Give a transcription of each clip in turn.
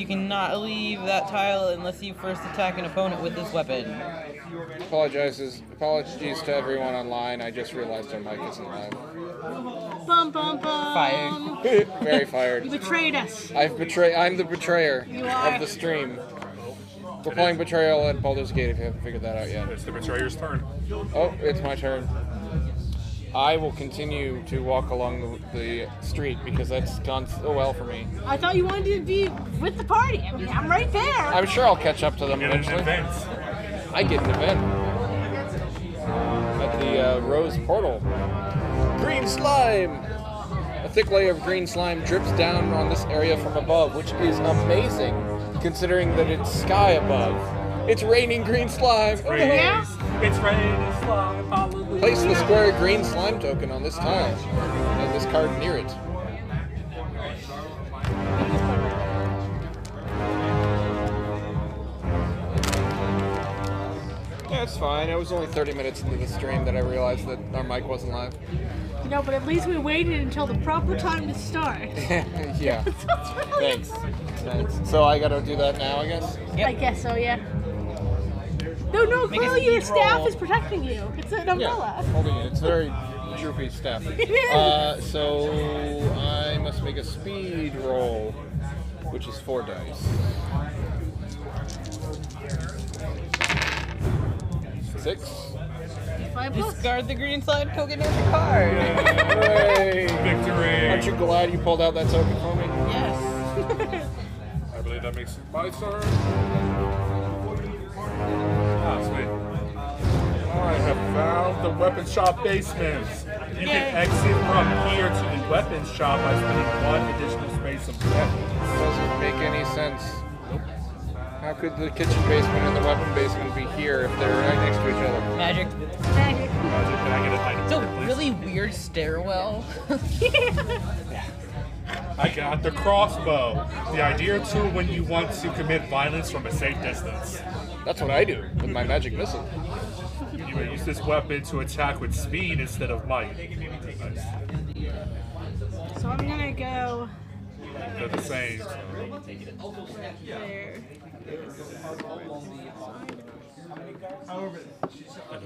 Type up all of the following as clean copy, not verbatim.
You cannot leave that tile unless you first attack an opponent with this weapon. Apologies to everyone online. I just realized our mic isn't live. Bum bum bum. Fired. Very fired. You betrayed us. I'm the betrayer are. of the stream. We're playing Betrayal at Baldur's Gate if you haven't figured that out yet. It's the betrayer's turn. Oh, it's my turn. I will continue to walk along the street because that's gone so well for me. I thought you wanted to be with the party. I mean, I'm right there. I'm sure I'll catch up to them eventually. I get an event at the Rose Portal. Green slime! A thick layer of green slime drips down on this area from above, which is amazing, considering that it's sky above. It's raining green slime! Yeah? It's raining slime, hallelujah. Place the square green slime token on this tile, and this card near it. Yeah, it's fine. It was only 30 minutes into the stream that I realized that our mic wasn't live. No, but at least we waited until the proper time to start. Yeah. Thanks. So I gotta do that now, I guess? I guess so, yeah. No, Carl, your staff is protecting you. It's an umbrella. Yeah, holding it. It's very droopy staff. So I must make a speed roll, which is 4 dice. 6. 5 bucks. Discard the green slime token as your card. Hooray! Victory! Aren't you glad you pulled out that token for me? Yes. I believe that makes it my turn. Ah, sweet. I have found the weapon shop basement. You can exit from here to the weapons shop by spending 1 additional space of weapons. Doesn't make any sense. How could the kitchen basement and the weapon basement be here if they're right next to each other? Magic. Can I get a item? It's a really weird stairwell. I got the crossbow. The idea too when you want to commit violence from a safe distance. That's what I do with my magic missile. You may use this weapon to attack with speed instead of might. So I'm gonna go They're the same. there.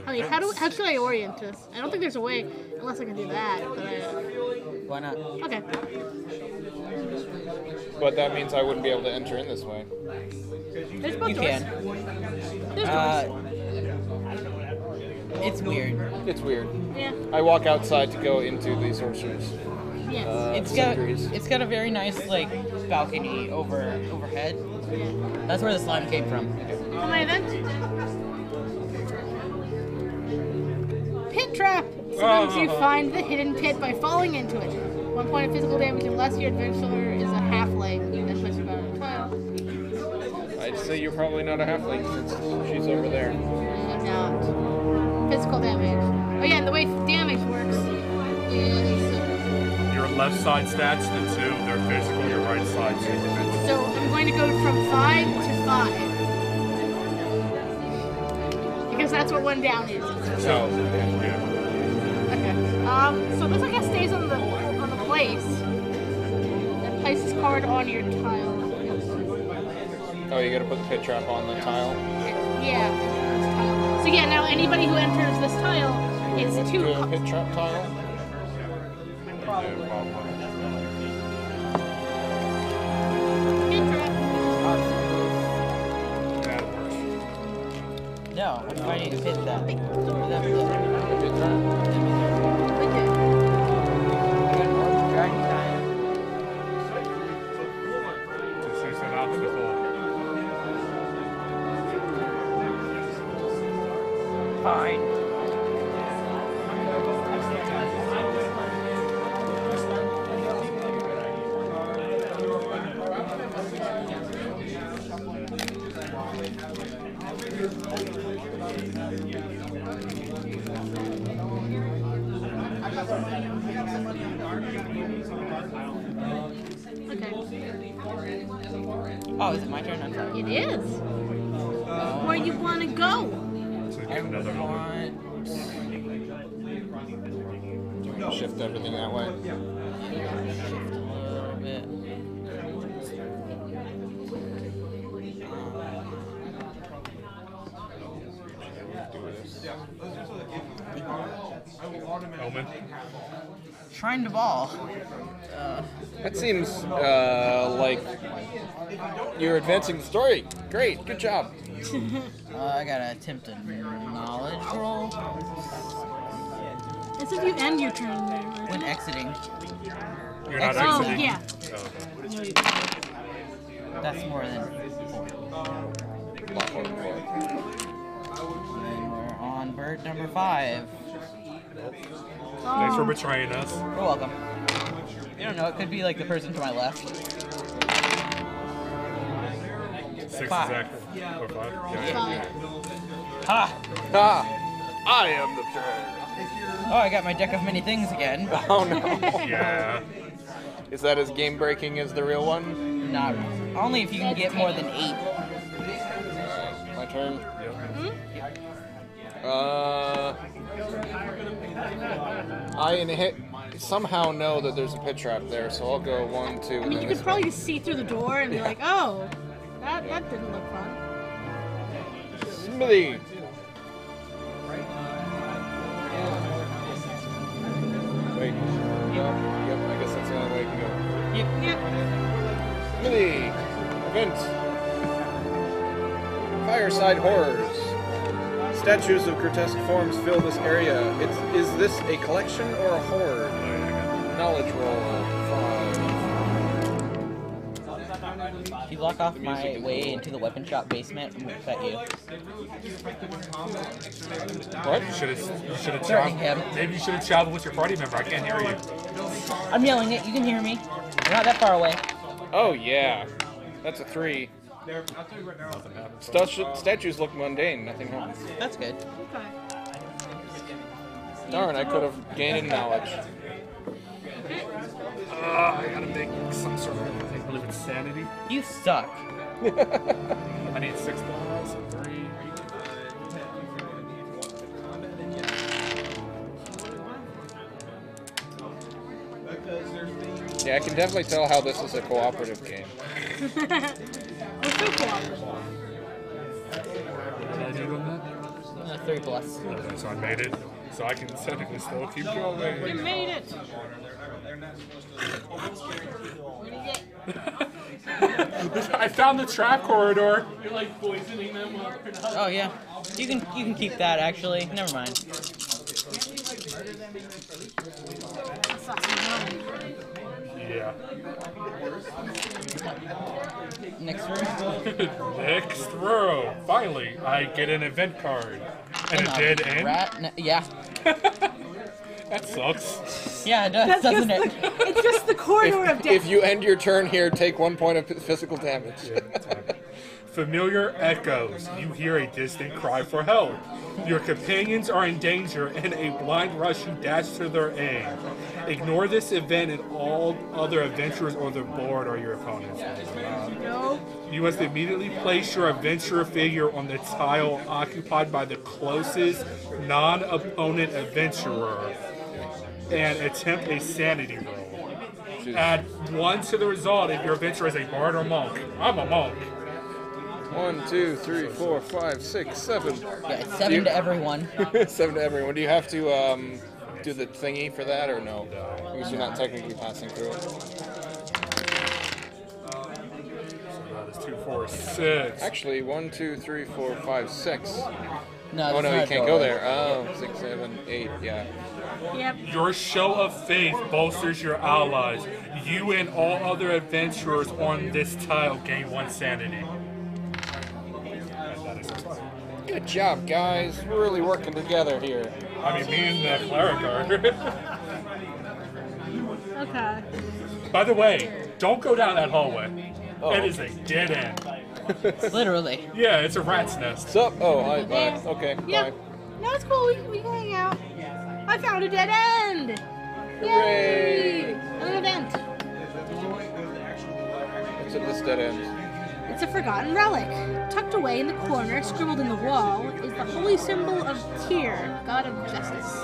Okay, how should I orient this? I don't think there's a way, unless I can do that. But Why not? okay. But that means I wouldn't be able to enter in this way. There's both You doors. can. There's doors. It's weird. It's weird. Yeah. I walk outside to go into the sorcerer's. Yes. It's got a very nice like balcony overhead. That's where the slime came from. On my event. Pit trap. Sometimes you find the hidden pit by falling into it. 1 point of physical damage unless your adventurer is a halfling. That's my survivor tile. I'd say you're probably not a halfling since she's over there. I'm not. Physical damage. Oh yeah, and the way damage works is Your left side stats, the 2, they're physical, your right side 2 defense. so I'm going to go from 5 to 5. Because that's what 1 down is. So, yeah. Okay. So this I guess stays on the place. Then place this card on your tile. Oh, you gotta put the pit trap on the tile? Yeah. This tile. So yeah, now anybody who enters this tile is Do 2 a pit trap tile? Pit trap. That works. No, I'm finding a pit that. Pit trap? This is an obstacle. Fine. Okay. Oh, is it my turn? I'm sorry. It is. Where you want to go? So get another one. Shift everything that way. Shift a little bit. omen. Shrine to Ball. That seems like you're advancing the story. Great, good job. I gotta attempt a knowledge roll It's if you end your turn. when exiting. You're not Oh, exiting. yeah. Oh, okay. No, you- That's more than 4. And we're on bird number 5. Thanks for betraying us. You're welcome. You don't know, it could be like the person to my left. 6 5. exactly. Or 5? Yeah. Fine. Ha! Ah, I am the betrayer. Oh, I got my deck of many things again. Oh no. Yeah. Is that as game breaking as the real one? Not only if you can get more than 8. My turn. I somehow know that there's a pit trap there, so I'll go 1, 2. I mean, you could probably just see through the door and be like, oh, that didn't look fun. Smithy. Wait. Yep, I guess that's the only way I can go. Yep. Smithy. Event. Fireside horrors. Statues of grotesque forms fill this area. Is this a collection or a horde? Knowledge roll. 5. If you block off my way into the weapon shop basement, I'm gonna cut you. What? You should have Threatening traveled. him. Maybe you should have traveled with your party member. I can't hear you. I'm yelling it, you can hear me. You're not that far away. Oh yeah. That's a 3. Nothing happened. Statues look mundane. Nothing happens. That's good. Okay. Darn, I could have gained knowledge. I gotta make some sort of, I believe it's sanity. You suck. I need 6 balls, 3. Yeah, I can definitely tell how this is a cooperative game. We're so cooperative. What did I do on that? 3 plus. Okay, so I made it. So I can technically still keep You going. made it. I found the trap corridor. You're like poisoning them while they're not. Oh yeah. You can keep that actually. Never mind. That's not so bad. Yeah. Next room. Next row. Finally, I get an event card. And a dead end? Yeah. That sucks. Yeah, it does, doesn't it? It's just the corridor of death. If you end your turn here, take 1 point of physical damage. Familiar echoes. You hear a distant cry for help. Your companions are in danger, and a blind rush you dash to their aid. Ignore this event, and all other adventurers on the board are your opponents. Nope. You must immediately place your adventurer figure on the tile occupied by the closest non-opponent adventurer and attempt a sanity roll. Add 1 to the result if your adventurer is a bard or monk. I'm a monk. 1, 2, 3, 4, 5, 6, 7. Yeah, it's 7 to everyone. 7 to everyone. Do you have to do the thingy for that or no? Because you're not technically passing through it. That is 2, 4, 6. Actually, 1, 2, 3, 4, 5, 6. No, Oh that's no, not you a can't go doorway. there. Oh, 6, 7, 8. Yeah. Yep. Your show of faith bolsters your allies. You and all other adventurers on this tile gain 1 sanity. Good job, guys. We're really working together here. I mean, me and the cleric are. Okay. By the way, don't go down that hallway. Oh. It is a dead end. Literally. Yeah, it's a rat's nest. What's up? Oh, hi. Bye. Okay, Yep. bye. No, it's cool. We can hang out. I found a dead end. Hooray! Yay! An event. What's at this dead end? It's a forgotten relic. Tucked away in the corner, scribbled in the wall, is the holy symbol of Tyr, god of justice.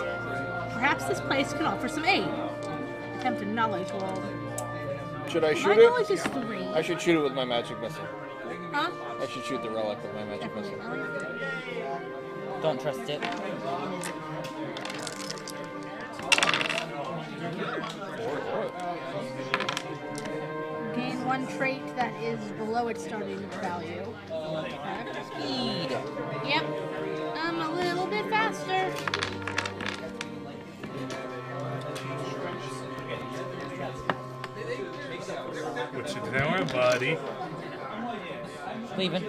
Perhaps this place can offer some aid. Attempt a knowledge roll. Should I My shoot knowledge it? is 3. I should shoot it with my magic missile. Huh? I should shoot the relic with my magic missile. Don't trust it. Gain 1 trait that is below its starting value. Okay. Speed. Yep. I'm a little bit faster. What you doing, buddy? Leaving.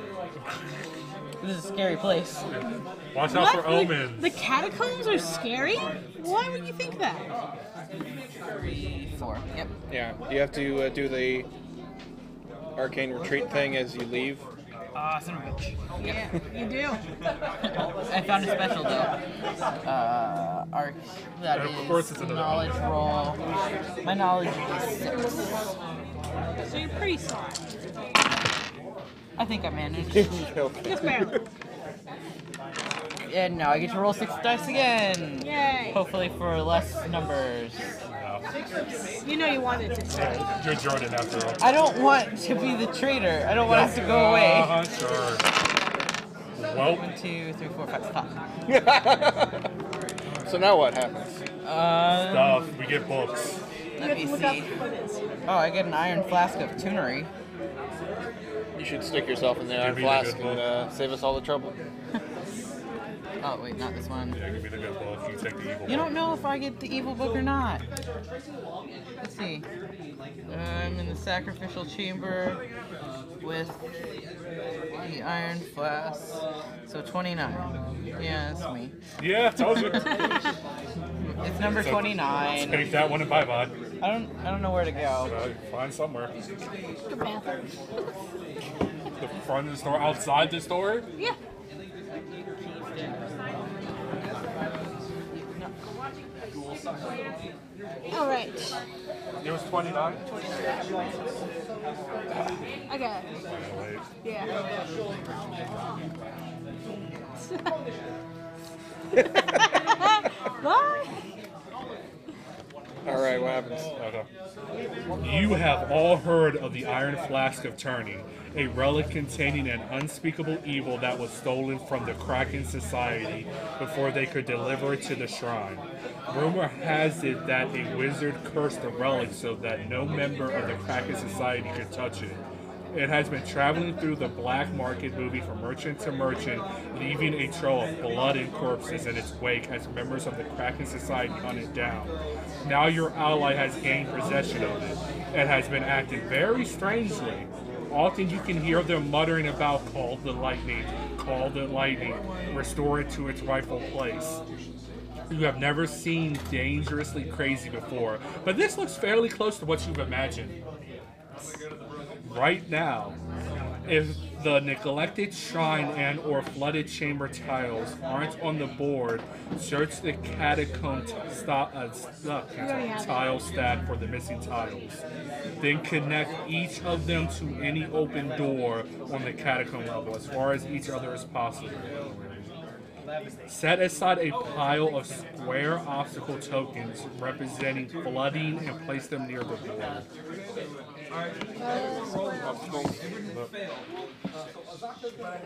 This is a scary place. Watch out for omens. The catacombs are scary? Why would you think that? 4. Yep. Yeah. You have to do the arcane retreat thing as you leave. Awesome. Yeah, you do. I found a special though. Arc. That Of is course it's another knowledge roll. My knowledge is 6. So you're pretty smart. I think I managed. Yes, ma'am. And now I get to roll 6 dice again. Yay. Hopefully for less numbers. You know you wanted to say. You're Jordan after all. I don't want to be the traitor. I don't want us to go away. Sure. Well, 1, 2, 3, 4, 5, 5. So now what happens? stuff. We get books. Let me see. Oh, I get an iron flask of tunery. You should stick yourself in the iron Give me the flask good and save us all the trouble. Oh, wait, not this one. Yeah, give me the good book. You take the evil You don't book. know if I get the evil book or not. Let's see. I'm in the sacrificial chamber with the iron flask. So 29. Yeah, that's me. Yeah, told you. It's number 29. Take that one and bye-bye. I don't know where to go. Find somewhere. The bathroom. The front of the store, outside the store? Yeah. All right. It was 29. I got it. Wait. Yeah. What? All right, what happens? Okay. You have all heard of the Iron Flask of Turning, a relic containing an unspeakable evil that was stolen from the Kraken Society before they could deliver it to the shrine. Rumor has it that a wizard cursed the relic so that no member of the Kraken Society could touch it. It has been traveling through the black market, moving from merchant to merchant, leaving a trail of blood and corpses in its wake as members of the Kraken Society hunt it down. Now your ally has gained possession of it and has been acting very strangely. Often you can hear them muttering about call the lightning, restore it to its rightful place. You have never seen dangerously crazy before, but this looks fairly close to what you've imagined. Right now, if the neglected shrine and or flooded chamber tiles aren't on the board, search the catacomb tile stack for the missing tiles. Then connect each of them to any open door on the catacomb level as far as each other as possible. Set aside a pile of square obstacle tokens representing flooding and place them near the board.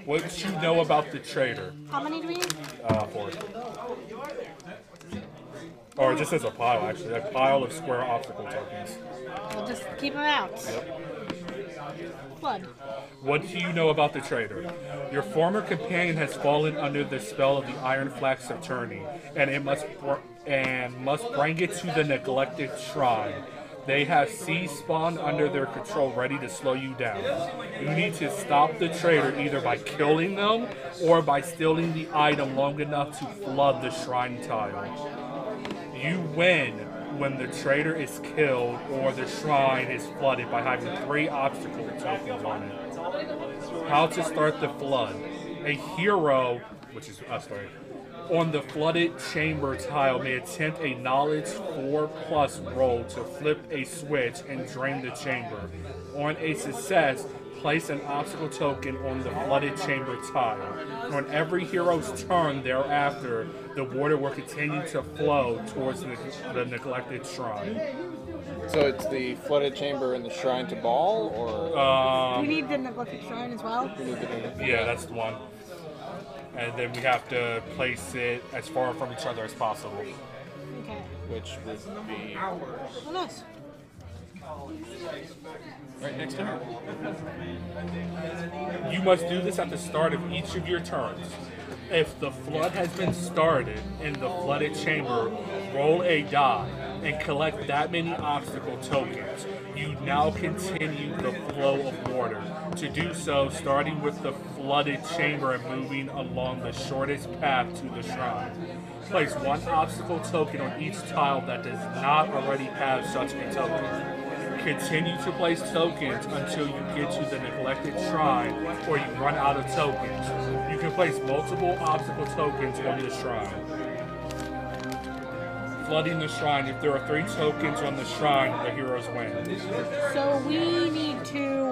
What you know about the trader? How many do we need? 4. Or it just says a pile, actually. A pile of square obstacle tokens. We'll just keep them out. Flood. What do you know about the trader? Your former companion has fallen under the spell of the Iron Flask of Turning, and must bring it to the neglected shrine. They have seas spawned under their control, ready to slow you down. You need to stop the trader either by killing them or by stealing the item long enough to flood the shrine tile. You win when the trader is killed or the shrine is flooded by having 3 obstacle tokens on it. How to start the flood. A hero, which is us, right, on the flooded chamber tile may attempt a knowledge 4+ roll to flip a switch and drain the chamber. On a success, place an obstacle token on the flooded chamber tile. On every hero's turn thereafter, the water will continue to flow towards the neglected shrine. So it's the flooded chamber and the shrine to ball, or Do we need the neglected shrine as well? Yeah, that's the one. And then we have to place it as far from each other as possible. Okay. which would be Oh, nice. right next to her. You must do this at the start of each of your turns. If the flood has been started in the flooded chamber, roll a die and collect that many obstacle tokens. You now continue the flow of water. To do so, starting with the flooded chamber and moving along the shortest path to the shrine. Place one obstacle token on each tile that does not already have such a token. Continue to place tokens until you get to the neglected shrine or you run out of tokens. You can place multiple obstacle tokens on the shrine. Flooding the shrine. If there are 3 tokens on the shrine, the heroes win. So we need to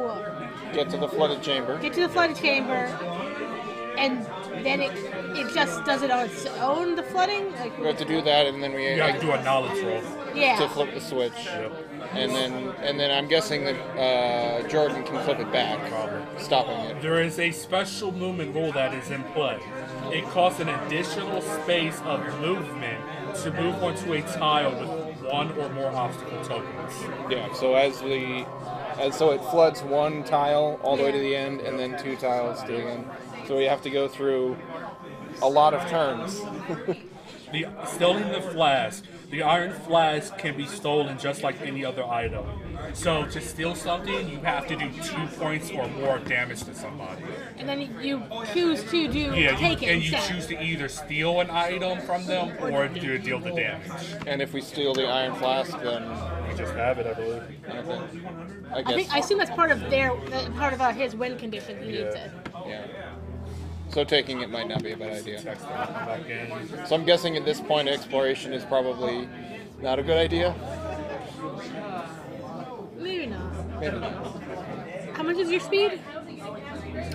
Get to the flooded chamber. get to the flooded chamber, and then it just does it on its own, the flooding? Like, We have to do that, and then we You have to do a knowledge roll. yeah. to flip the switch. Yep. And then I'm guessing that Jordan can flip it back, stopping it. There is a special movement rule that is in play. It costs an additional space of movement to move onto a tile with 1 or more obstacle tokens. Yeah. So so it floods 1 tile all the way to the end, and then 2 tiles to the end. So we have to go through a lot of turns. Stealing the flask. The iron flask can be stolen just like any other item. So to steal something, you have to do 2 points or more damage to somebody. And then you choose to do take it and you instead. choose to either steal an item from them or to deal the damage. And if we steal the iron flask, then You just have it, I believe. okay. I I guess. assume that's part of his win condition. He needs it. Yeah. So taking it might not be a bad idea. Text them, come back in. So I'm guessing at this point exploration is probably not a good idea. Maybe not. Maybe. How much is your speed?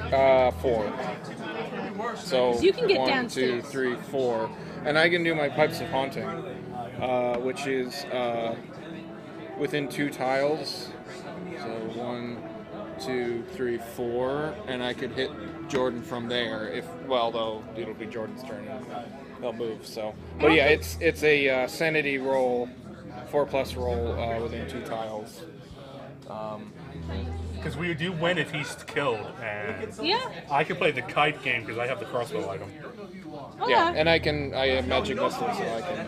4. So You can get 1, 2, downstairs. 3, 4, and I can do my pipes of haunting, which is within 2 tiles. So 1, 2, 3, 4, and I could hit Jordan from there. Though it'll be Jordan's turn, and they'll move. So, but yeah, it's a sanity roll, 4+ roll within 2 tiles. Because we do win if he's killed. And Yeah. I can play the kite game because I have the crossbow item. Okay. Yeah, and I have magic missile, so I can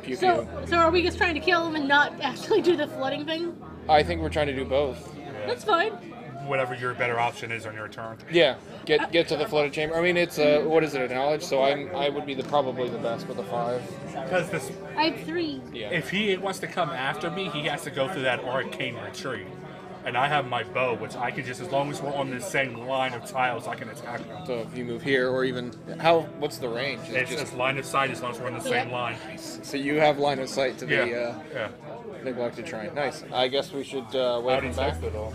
pew So pew. so are we just trying to kill him and not actually do the flooding thing? I think we're trying to do both. That's fine. Whatever your better option is on your turn. Yeah, get to the flooded chamber. I mean, it's what is it, a knowledge? So I would be probably the best with a 5. Because this, I have 3. Yeah. if he wants to come after me, he has to go through that arcane retreat. And I have my bow, which I can just, as long as we're on the same line of tiles, I can attack him. So if you move here, or even what's the range? Is it It's just line of sight as long as we're on the same line. so you have line of sight to the Yeah. neglected shrine. Nice. I guess we should How wait do you him back. text it all?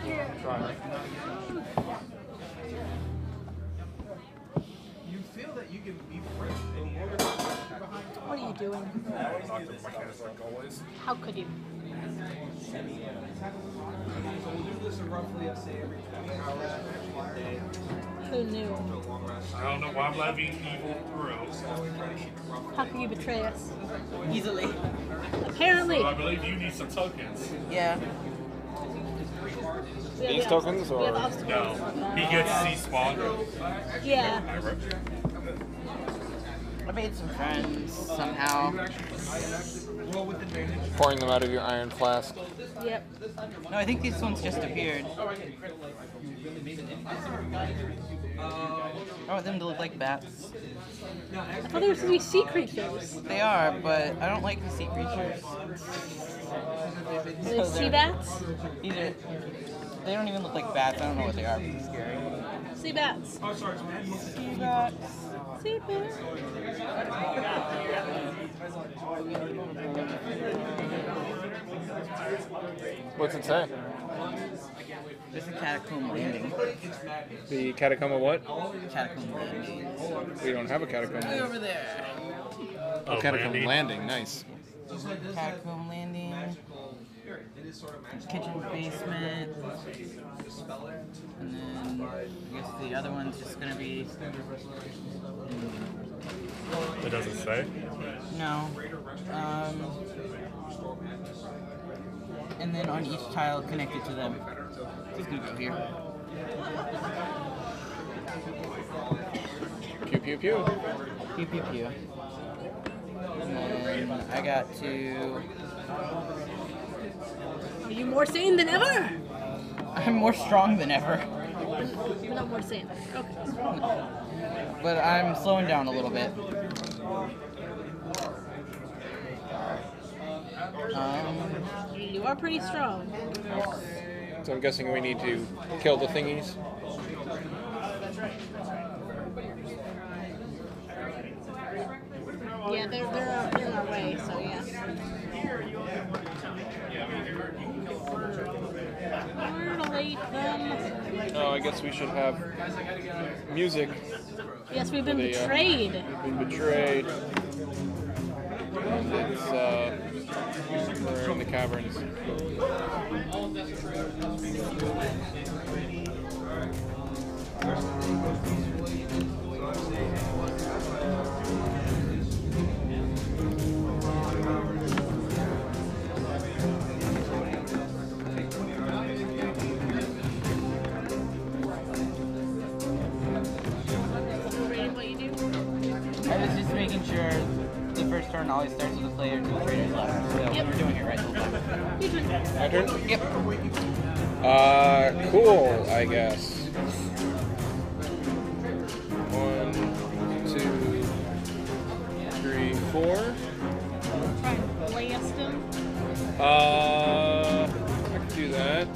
What are you doing? How could you? Who knew? I don't know why I'm letting evil through. How can you betray us? Easily. Apparently. So I believe you need some tokens. Yeah. we have These the tokens, we have or- obstacles. No. He gets C-spawn. Yeah. I made some friends somehow. Pouring them out of your iron flask. Yep. No, I think these ones just appeared. I want them to look like bats. I thought they were supposed to be sea creatures. They are, but I don't like the sea creatures. Are they sea bats? Either they don't even look like bats. I don't know what they are, but they're scary. Sea bats. Sea bats. Sea bats. What's it say? There's a catacomb landing. The catacomb of what? Catacomb landing. We don't have a catacomb. Way over there. Oh, catacomb landing. Nice. Catacomb landing. Kitchen basement. And then I guess the other one's just gonna be It doesn't say. No. And then on each tile connected to them. Just gonna go here. Pew pew pew. Pew pew pew. And then I got to. Are you more sane than ever? I'm more strong than ever. You're not more sane. Okay. But I'm slowing down a little bit. You are pretty strong. So I'm guessing we need to kill the thingies. Yeah, they're in our way, so yeah. Murderate them. Oh, I guess we should have music. Yes, we've been The, betrayed. We've been betrayed. And it's, we're in the caverns. What you do? I was just making sure the first turn always starts with the player to the traitor's left. So Yep. we're doing it right the whole time. You do. My turn? Yep. Cool, I guess. 1, 2, 3, 4. Try and blast him. I can do that.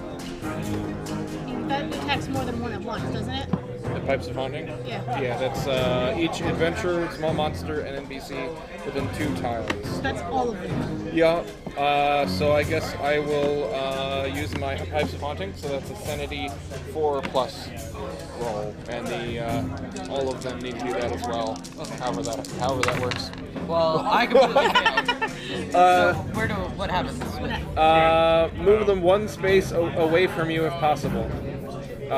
That attacks more than one at once, doesn't it? The Pipes of Haunting? Yeah. Yeah, that's each adventurer, small monster, and NPC within 2 tiles. That's all of them. Yeah, so I guess I will use my Pipes of Haunting, so that's a Sanity 4+ roll, and the all of them need to do that as well, however that works. Well, I completely failed. So what happens? Move them 1 space away from you if possible.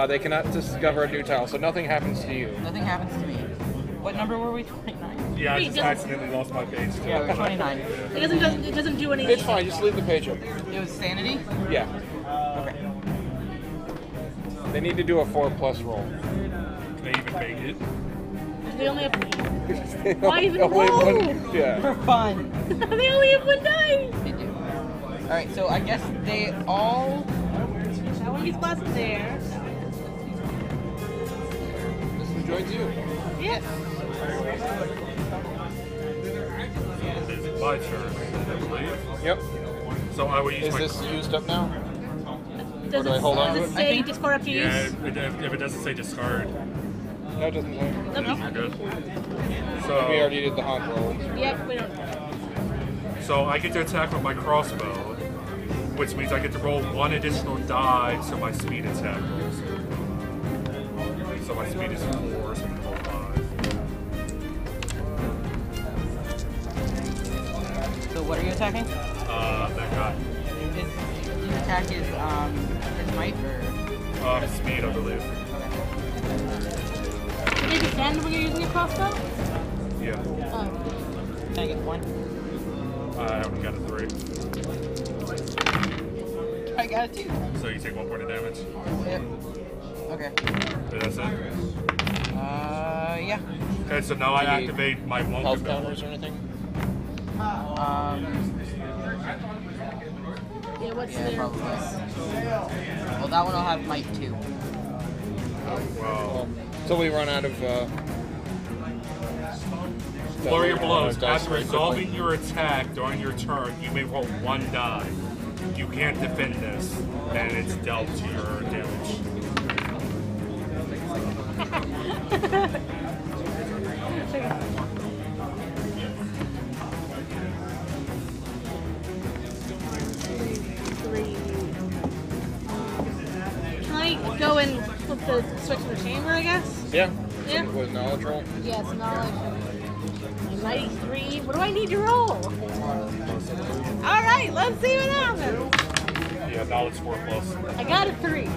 They cannot discover a new tile, so nothing happens to you. Nothing happens to me. What number were we? 29. Yeah, I Wait, just doesn't- accidentally lost my page. Too. Yeah, we were 29. It doesn't do anything. It's fine, just leave the page open. It was sanity? Yeah. Okay. They need to do a 4+ roll. Can they even make it? They only have. Why even Only roll? one- yeah. For fun. They only have 1 die. They do. Alright, so I guess they all. That one gets blasted there. This one joins you. Yep. It's my turn, I believe. Yep. So I will use Is my. this used up now? Does do I hold on to does it? it say discard after use? Yeah, if it doesn't say discard, No, it doesn't say. you're good. We So, already did the haunt roll. Yep, we don't. so I get to attack with my crossbow, which means I get to roll 1 additional die to my speed attack rolls. So my speed is 4, so I can roll 5. So what are you attacking? That guy. His attack is his might or. Speed, I believe. Okay. Did you defend when you're using a crossbow? Yeah. Oh. Can I get 1? I only got a 3. I got it 2. So you take 1 point of damage. Yep. Okay. That's it. Yeah. Okay, so now I Any activate my monk Health ability. counters or anything? Yeah, what's Yeah, there? probably. Well, that one will have might 2. Well, Until we run out of. lower your blows. dice After very resolving quickly. your attack during your turn, you may roll 1 die. You can't defend this, and it's dealt to your damage. Three. Can I go and flip the switch in the chamber, I guess? Yeah. Yeah. With knowledge roll. Yes, knowledge. My mighty 3. What do I need to roll? Alright, let's see what happens. Yeah, knowledge 4+. I got a 3.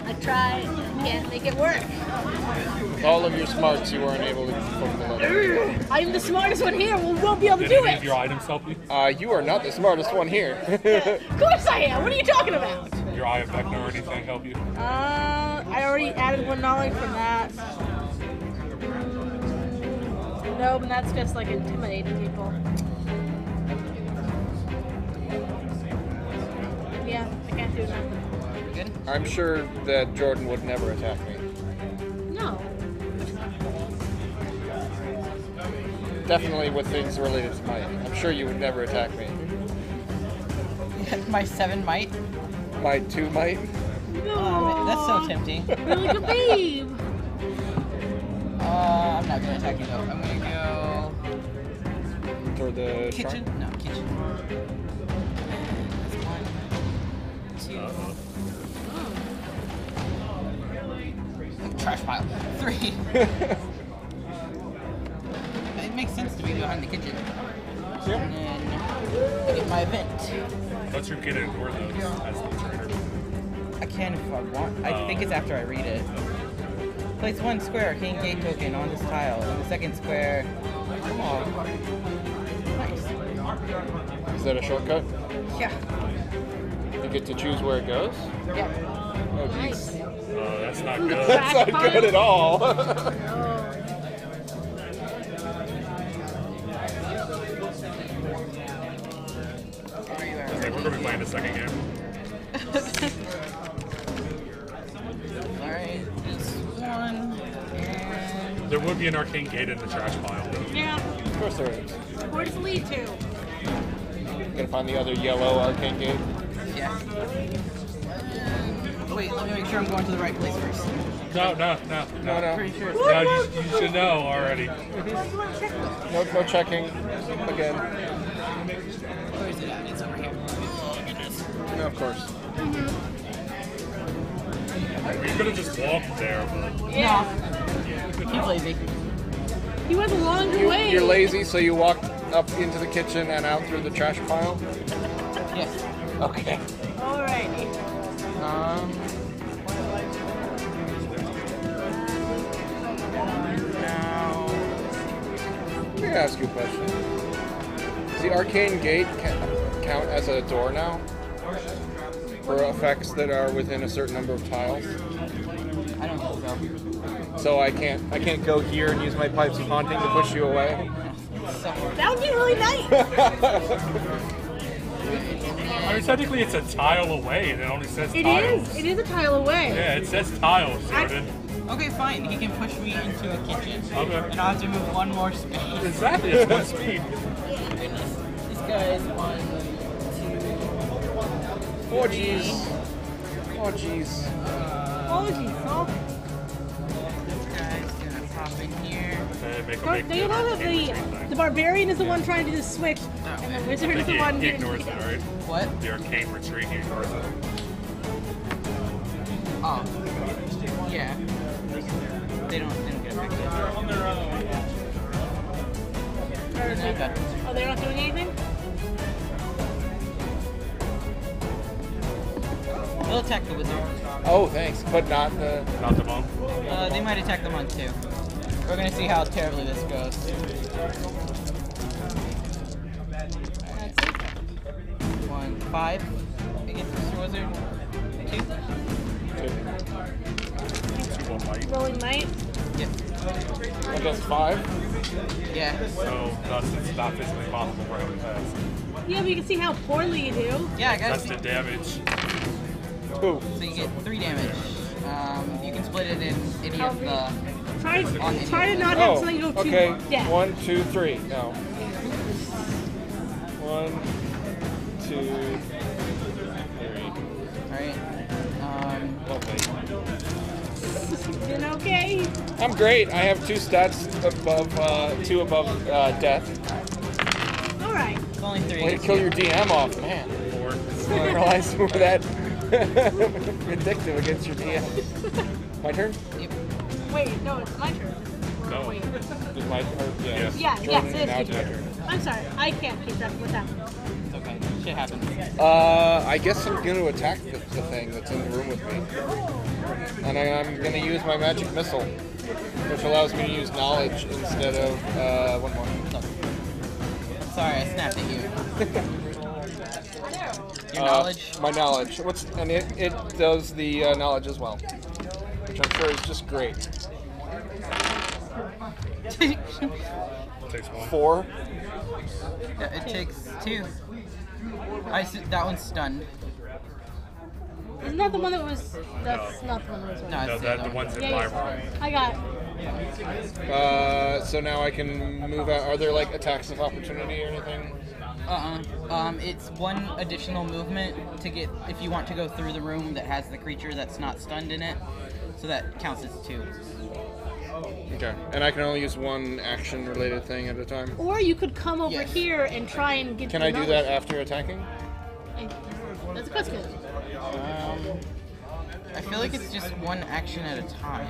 I tried. Can't make it work. With all of your smarts, you weren't able to perform the level. I'm the smartest one here. We won't be able to Did do any of it. your items help you? You are not the smartest one here. Of course I am. What are you talking about? Your Eye of Vecna or anything help you? I already added 1 knowledge from that. No, but that's just like intimidating people. Yeah, I can't do that. Good? I'm sure that Jordan would never attack me. No. Definitely with things related to might. I'm sure you would never attack me. My 7 might. My 2 might? No. That's so tempting. You're like a babe. I'm not gonna attack you though. I'm gonna go Toward the kitchen. shrine? No, kitchen. That's 1, 2. Trash pile. 3. It makes sense to be behind the kitchen. Yep. And then I get my event. Don't you get to ignore those as the trainer? I can if I want. I think it's after I read it. Place 1 square arcane gate token on this tile. In the second square. Oh, nice. Is that a shortcut? Yeah. You get to choose where it goes? Yeah. Oh, jeez. Nice. That's not good. That's not good at all. Oh. Okay, we're gonna be playing the second game. Alright, this 1. And There would be an arcane gate in the trash pile. Yeah. Of course there is. Where does it lead to? Gotta find the other yellow arcane gate. yeah. Wait, let me make sure I'm going to the right place first. No. No. Pretty sure. No, you should know already. No checking. Again. Where is it at? It's over here. Oh, goodness. No, of course. We could have just walked there, but Yeah. He's lazy. He went a longer way. You're lazy, so you walked up into the kitchen and out through the trash pile? Yes. Okay. Alrighty. Now. Let me ask you a question. Does the arcane gate count as a door now? For effects that are within a certain number of tiles? I don't think so. So I can't go here and use my pipes of haunting to push you away? That would be really nice. I mean, technically it's a tile away, and it only says It tiles. is. It is a tile away. Yeah, it says tiles, Jordan. Okay, fine. He can push me into a kitchen. Okay. And I'll have to move 1 more space. Exactly, it's 1 speed. Goodness. This guy is 1, 2. Oh jeez. Oh jeez. Oh, geez. Oh. This guy's gonna pop in here. They love it. The barbarian is the one trying to do the switch, and the wizard is the one He getting. ignores it, right? What? The arcane retreat, he ignores it. Oh. Yeah. They don't get affected. Not that. Oh, they're not doing anything? They'll attack the wizard. Oh, thanks. But not the... Not the monk. They might attack the monk too. We're gonna see how terribly this goes. That's it. 1, 5 against Mr. Wizard. 2. 2-1 might. Rolling might. Yep. Against 5? Yeah. So, thus it's not physically possible for him to pass. Yeah, but you can see how poorly you do. Yeah, I got That's it. the damage. Ooh. So you get 3 damage. You can split it in any of the. Try to not have something go too okay. death. 1, 2, 3. No. 1, 2, 3. Alright. Lovely. Been okay? I'm great. I have 2 stats above, 2 above death. Alright. It's only 3. Way to kill your DM off, man. 4. I didn't realize you were that vindictive against your DM. My turn? Yep. Wait, no, it's my turn. No. Wait. Is my turn? Yes. Yeah, Jordan, yes, now it it's is. my turn. I'm sorry, I can't keep track of what's happening. It's okay. Shit happens. I guess I'm going to attack the thing that's in the room with me. And I'm going to use my magic missile, which allows me to use knowledge instead of one more. No. Sorry, I snapped at you. Your knowledge? My knowledge. And it does the knowledge as well, which I'm sure is just great. Takes 1. 4. Yeah, it takes 2. That one's stunned. Isn't that the one that was? That's not the one that was. No, No, it's the one's in my room. I got. So now I can move out. Are there like attacks of opportunity or anything? It's 1 additional movement to get if you want to go through the room that has the creature that's not stunned in it. So that counts as 2. Okay. And I can only use 1 action-related thing at a time. Or you could come over Yes. here and try and get. Can the I do knowledge. that after attacking? That's a question. I feel like it's just 1 action at a time.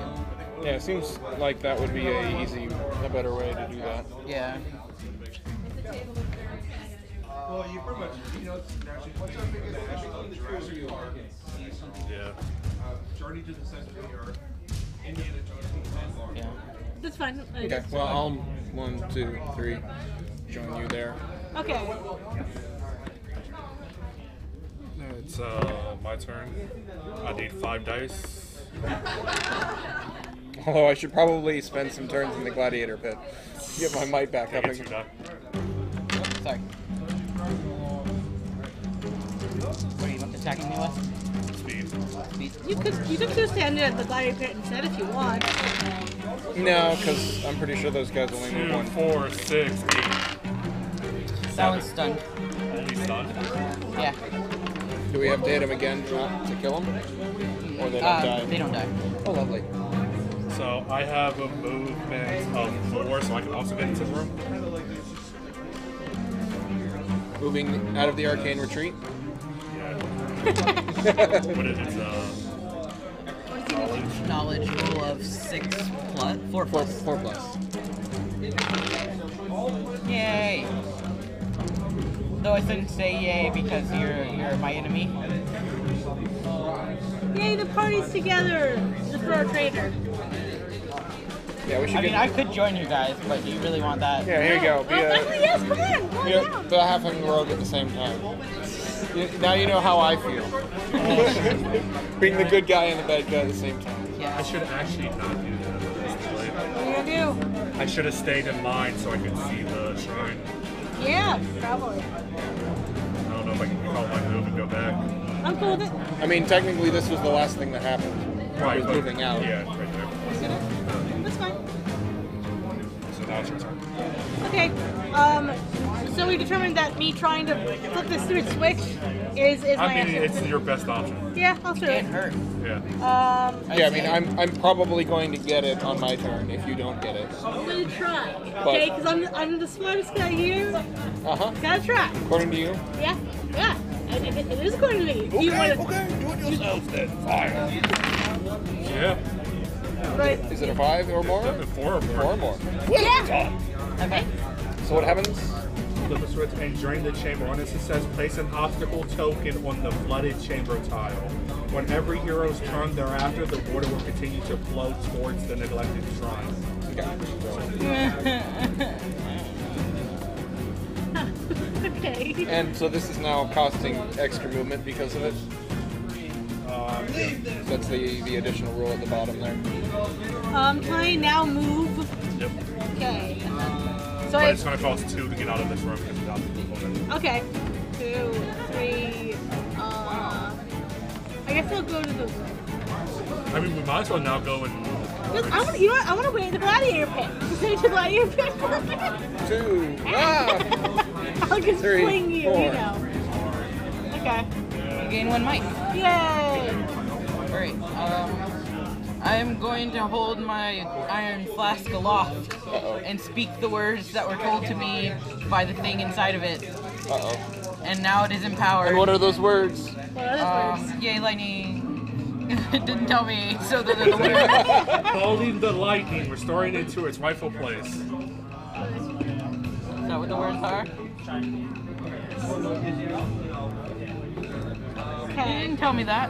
Yeah, it seems like that would be a better way to do that. Yeah. Yeah. Yeah. That's fine. Okay. Well, I'll 1, 2, 3 join you there. Okay. It's my turn. I need 5 dice. Although I should probably spend some turns in the gladiator pit. Get my might back up Get 2 again. die. Oh, sorry. What are you attacking me with? Speed. Speed. You could just stand at the gladiator pit instead if you want. No, because I'm pretty sure those guys only move 2, 1. 4, 6, 8. That one's stunned. Only stunned. Yeah. Do we have to hit him again to kill him? Or they don't die? They don't die. Oh, lovely. So I have a movement of 4, so I can also get into the room. Moving out of the arcane retreat. Yeah. What is it? Knowledge roll of 6 plus 4 plus. 4 plus. Yay! Though I shouldn't say yay because you're my enemy. Yay, the party's together! Just for our trader. Yeah, we should I mean, get. I could join you guys, but do you really want that? Yeah, here you go. Be Actually, yes, come on! Come be on a halfling rogue at the same time. Now you know how I feel. Being the good guy and the bad guy at the same time. I Yeah. should actually not do that. What are you gonna do? I should have stayed in line so I could see the shrine. Yeah, probably. I don't know if I can call my move and go back. I'm cool with it. I mean, technically, this was the last thing that happened. I was but- moving out. Yeah, right there. That's fine. So now it's your turn. Okay. So we determined that me trying to flip this stupid switch is my I mean, action. it's your best option. Yeah, I'll do it. Can't hurt. Yeah. Yeah, I mean, I'm probably going to get it on my turn if you don't get it. I'm gonna try. Okay, because I'm the smartest guy here. Uh-huh. Gotta try. According to you? Yeah, yeah. It is going to be. Do you want to? okay, do it yourselves then. Fire. Yeah. Right. Is it a 5 or more? 4 or 4 or more. Yeah. Okay. So what happens? Flip the switch and drain the chamber. On this, it says place an obstacle token on the flooded chamber tile. When every hero's turn thereafter, the water will continue to flow towards the neglected shrine. Okay. And so this is now costing extra movement because of it. That's the additional roll at the bottom there. Can I now move? Yep. Okay. So But it's going to cost 2 to get out of this room because it's obstacle. okay. 2, 3. I guess I'll go to the. I mean, we might as well now go and. You know what? I want to wait in the gladiator pit. Stay to the gladiator pit for a minute. 2. Ah! I'll just 3, fling you, 4. you know. Okay. You gain 1 might. Yay! Great. I'm going to hold my iron flask aloft and speak the words that were told to me by the thing inside of it. Uh-oh. And now it is empowered. And what are those words? What are those words? Yay, lightning. It didn't tell me, so they're the words. Calling the lightning, restoring it to its rightful place. Is that what the words are? You Okay. didn't tell me that.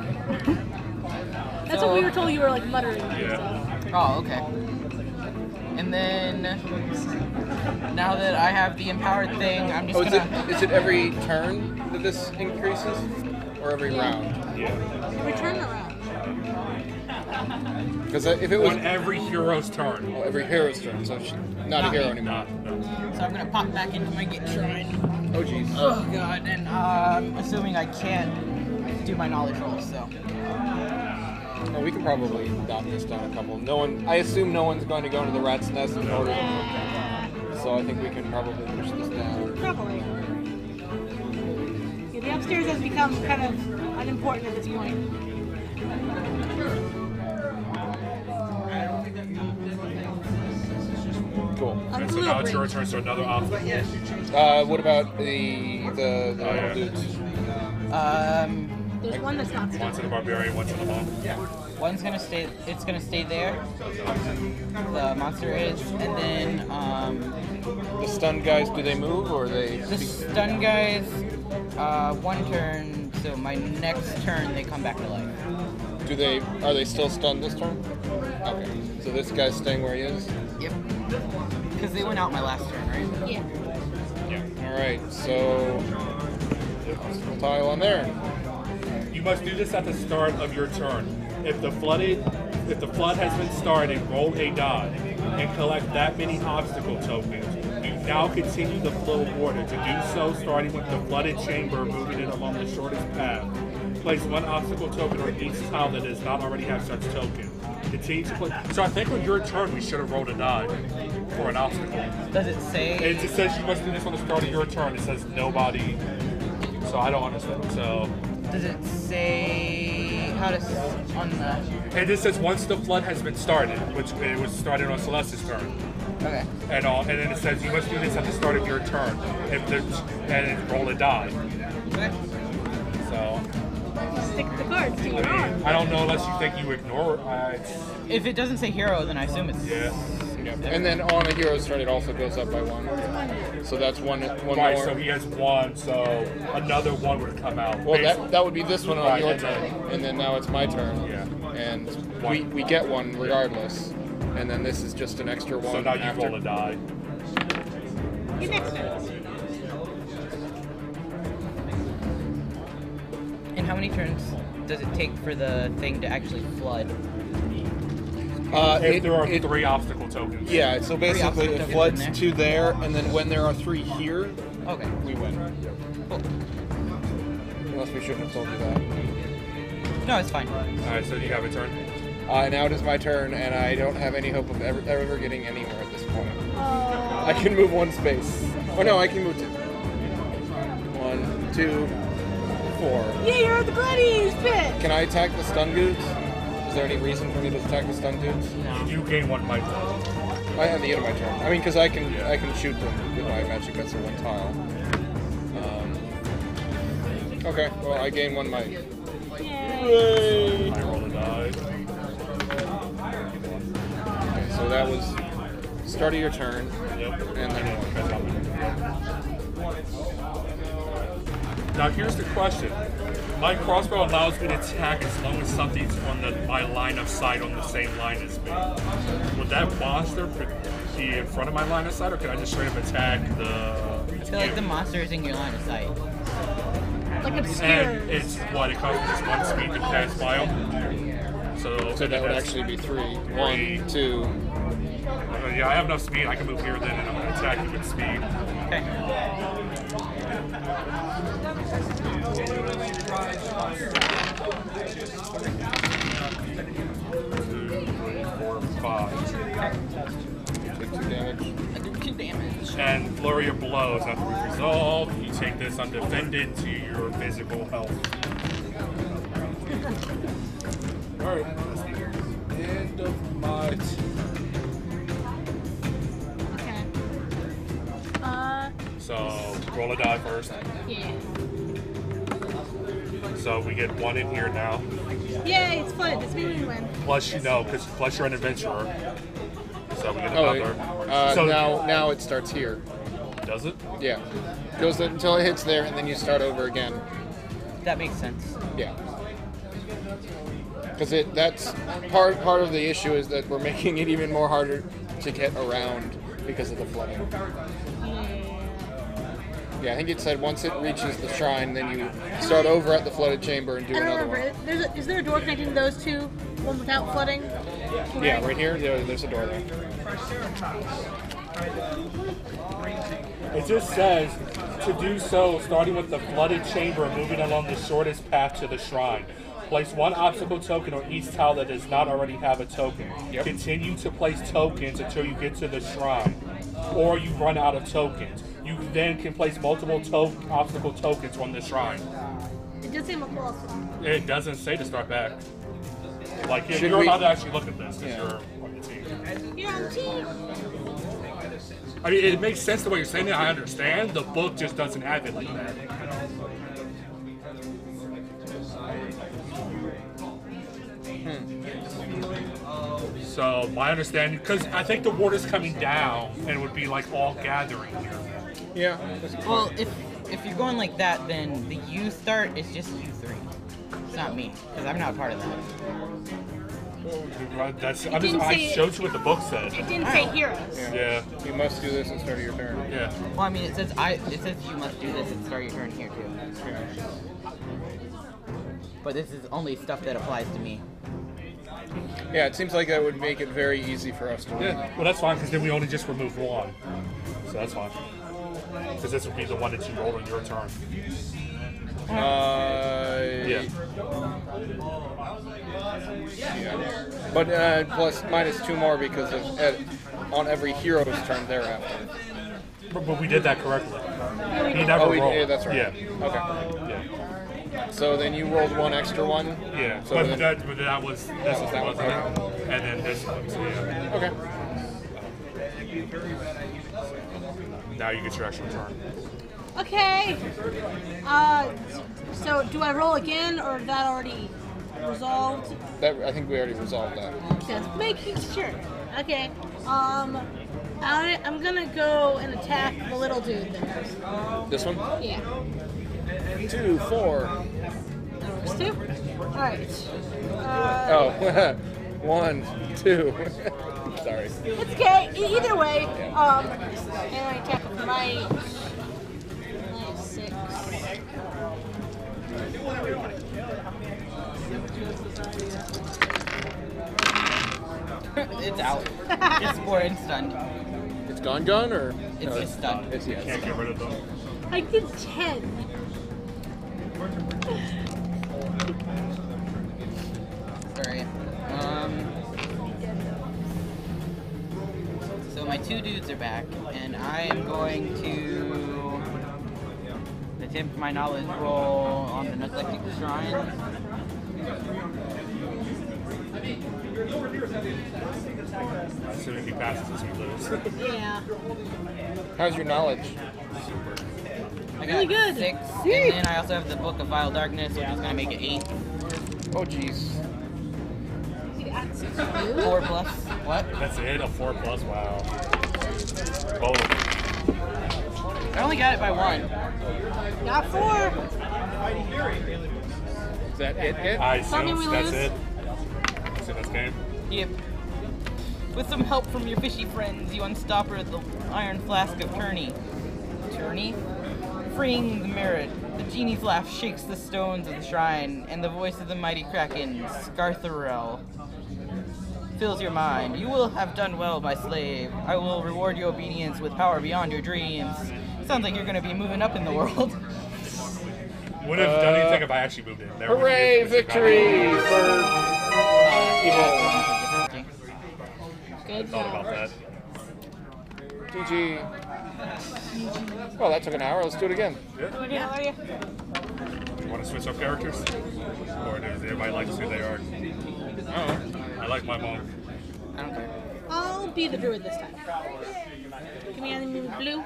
That's what we were told you were like muttering. Yeah. Oh, okay. And then, now that I have the empowered thing, I'm just gonna... Is it every turn that this increases? Or every round? Yeah. Return around. Because if it was... On every hero's turn. Oh, every hero's turn, so she's not a hero anymore. No. So I'm gonna pop back into my Get Shrine. Oh, jeez. Oh, God. And assuming I can't do my knowledge rolls, so... Well, we can probably knock this down a couple. I assume no one's going to go into the rat's nest in order. So I think we can probably push this down. Probably. Yeah, the upstairs has become kind of unimportant at this point. Cool. And so now it's your turn, so another obstacle. What about the little dudes? There's one that's not One to the barbarian, one to the monk. One's gonna stay. It's gonna stay there. The monster is, and then The stunned guys, do they move or are they? the stun guys. One turn. So my next turn, they come back to life. Are they still stunned this turn? Okay. So this guy's staying where he is? Yep. Because they went out my last turn, right? Yeah. Alright, so obstacle tile on there. You must do this at the start of your turn. If the flood has been started, roll a die and collect that many obstacle tokens. You now continue the flow of water. To do so, starting with the flooded chamber, moving it along the shortest path. Place one obstacle token on each tile that does not already have such token. Continue to play. So I think on your turn, we should have rolled a die for an obstacle. Does it say? It just says you must do this on the start of your turn. It says nobody. So I don't understand. So Does it say how to on the? it just says once the flood has been started, which it was started on Celeste's turn. Okay. And then it says you must do this at the start of your turn. And roll a die. Okay. So Stick the cards to your arm. I don't know unless you think you ignore it. If it doesn't say hero, then I assume it's. Yeah. And then on a hero's turn, it also goes up by one. So that's one Right, more. so he has one, so another one would come out. Well, that would be this one on Right, your and turn, then- and then now it's my turn. Yeah. And we get one regardless, and then this is just an extra one. So now you after. roll a die. Your next turn. And how many turns does it take for the thing to actually flood? If there are 3 obstacle tokens. Yeah, so basically obstacle it tokens floods in there. 2 there, and then when there are 3 here, Okay. we win. Cool. Unless we shouldn't have told you that. No, it's fine. Alright, so you have a turn. Now it is my turn, and I don't have any hope of ever getting anywhere at this point. Oh. I can move 1 space. Oh no, I can move 2. 1, 2, 4. Yeah, you're at the gladiators pit. Can I attack the stun dudes? Is there any reason for me to attack the stun dudes? You gain 1 might roll. At the end of my turn. I mean, because I can shoot them with my magic missile 1 tile. Okay, well I gain 1 might. Yay. Yay! I roll a die. Okay, so that was start of your turn, Yep. and then Now here's the question. My crossbow allows me to attack as long as something's on my line of sight on the same line as me. Would that monster be in front of my line of sight, or can I just straight up attack the... I feel like the monster is in your line of sight. Like And obscure. it's what, it costs just 1 speed to pass by them? So that would actually be 3. 1, 2. Yeah, I have enough speed. I can move here then, and I'm going to attack you with speed. Okay. 2, 3, 4, 5. Take 2 damage. I do 2 damage. And flurry of blows. After we resolve, you take this undefended to your physical health. Alright, that's the end of my Okay. So, roll a die first. Yeah. So we get 1 in here now. Yay, it's flooded. It's me we win. Plus, plus you're an adventurer. So we get Oh, another. So now it starts here. does it? Yeah. Goes until it hits there, and then you start over again. That makes sense. Yeah. Because that's part of the issue is that we're making it even more harder to get around because of the flooding. Yeah, I think it said once it reaches the shrine, then you start over at the flooded chamber and do I don't another remember. one. Is there a door connecting those two? One without flooding? Yeah, right here, there's a door there. It just says to do so, starting with the flooded chamber and moving along the shortest path to the shrine. Place one obstacle token on each tile that does not already have a token. Yep. Continue to place tokens until you get to the shrine, or you run out of tokens. You then can place multiple obstacle tokens on the shrine. It does seem a close. It doesn't say to start back. Like, Should you're we- allowed to actually look at this because Yeah. you're on the team. You're on team. I mean, it makes sense the way you're saying it. I understand. The book just doesn't have it like that. So my understanding, because I think the ward is coming down and it would be like all gathering here. Yeah. Well, if you're going like that, then the you start is just you three. It's not me, because I'm not part of that. I showed you what the book said. It didn't say heroes. Yeah. You must do this at the start of your turn. Yeah. Well, I mean, it says you must do this and start your turn here too. But this is only stuff that applies to me. Yeah, it seems like that would make it very easy for us to win. Yeah. Well, that's fine because then we only just remove one. So that's fine. Because this would be the one that you roll on your turn. Yeah. But plus minus 2 more because of on every hero's turn thereafter. But we did that correctly. He never rolled. Yeah, that's right. Yeah. Okay. Yeah. So then you rolled one extra one. Yeah. So But then, that was this is that one, one. and then this one. So yeah. okay. Now you get your actual turn. Okay. So do I roll again, or is that already resolved? I think we already resolved that. Just making sure. Okay. I'm gonna go and attack the little dude there. This one? Yeah. 2, 4. There's 2. All right. Oh, 1, 2. Sorry. It's okay. Either way. And I attack with my -6. It's out. It's scored and stunned. It's gone, or? It's No, just stunned. It's yes. Can't get rid of them. I did 10. Sorry. So my 2 dudes are back, and I am going to attempt my knowledge roll on the Neglected Shrine. As soon as he passes us, we lose. Yeah. How's your knowledge? I got Really good. 6, and then I also have the Book of Vile Darkness, which is going to make it 8. Oh, jeez. 4 plus. What? That's it. A 4+. Wow. Both. I only got it by 1. Got 4. Is that it? I Tell me assume we that's lose. it. That's it. That's game. Yep. With some help from your fishy friends, you unstop her at the Iron Flask of Tourney. Tourney? Freeing the merit, the genie's laugh shakes the stones of the shrine, and the voice of the mighty Kraken, Scartharel, fills your mind. You will have done well, my slave. I will reward your obedience with power beyond your dreams. Sounds like you're going to be moving up in the world. Wouldn't have done anything if I actually moved in. There would be Hooray, a victory for evil. Good Thought job. about that. GG. Well, that took an hour. Let's do it again. Yeah. Are you? You want to switch up characters? Or does everybody like to see who they are? I like my monk. I don't care. I'll be the druid this time. Give me anything blue.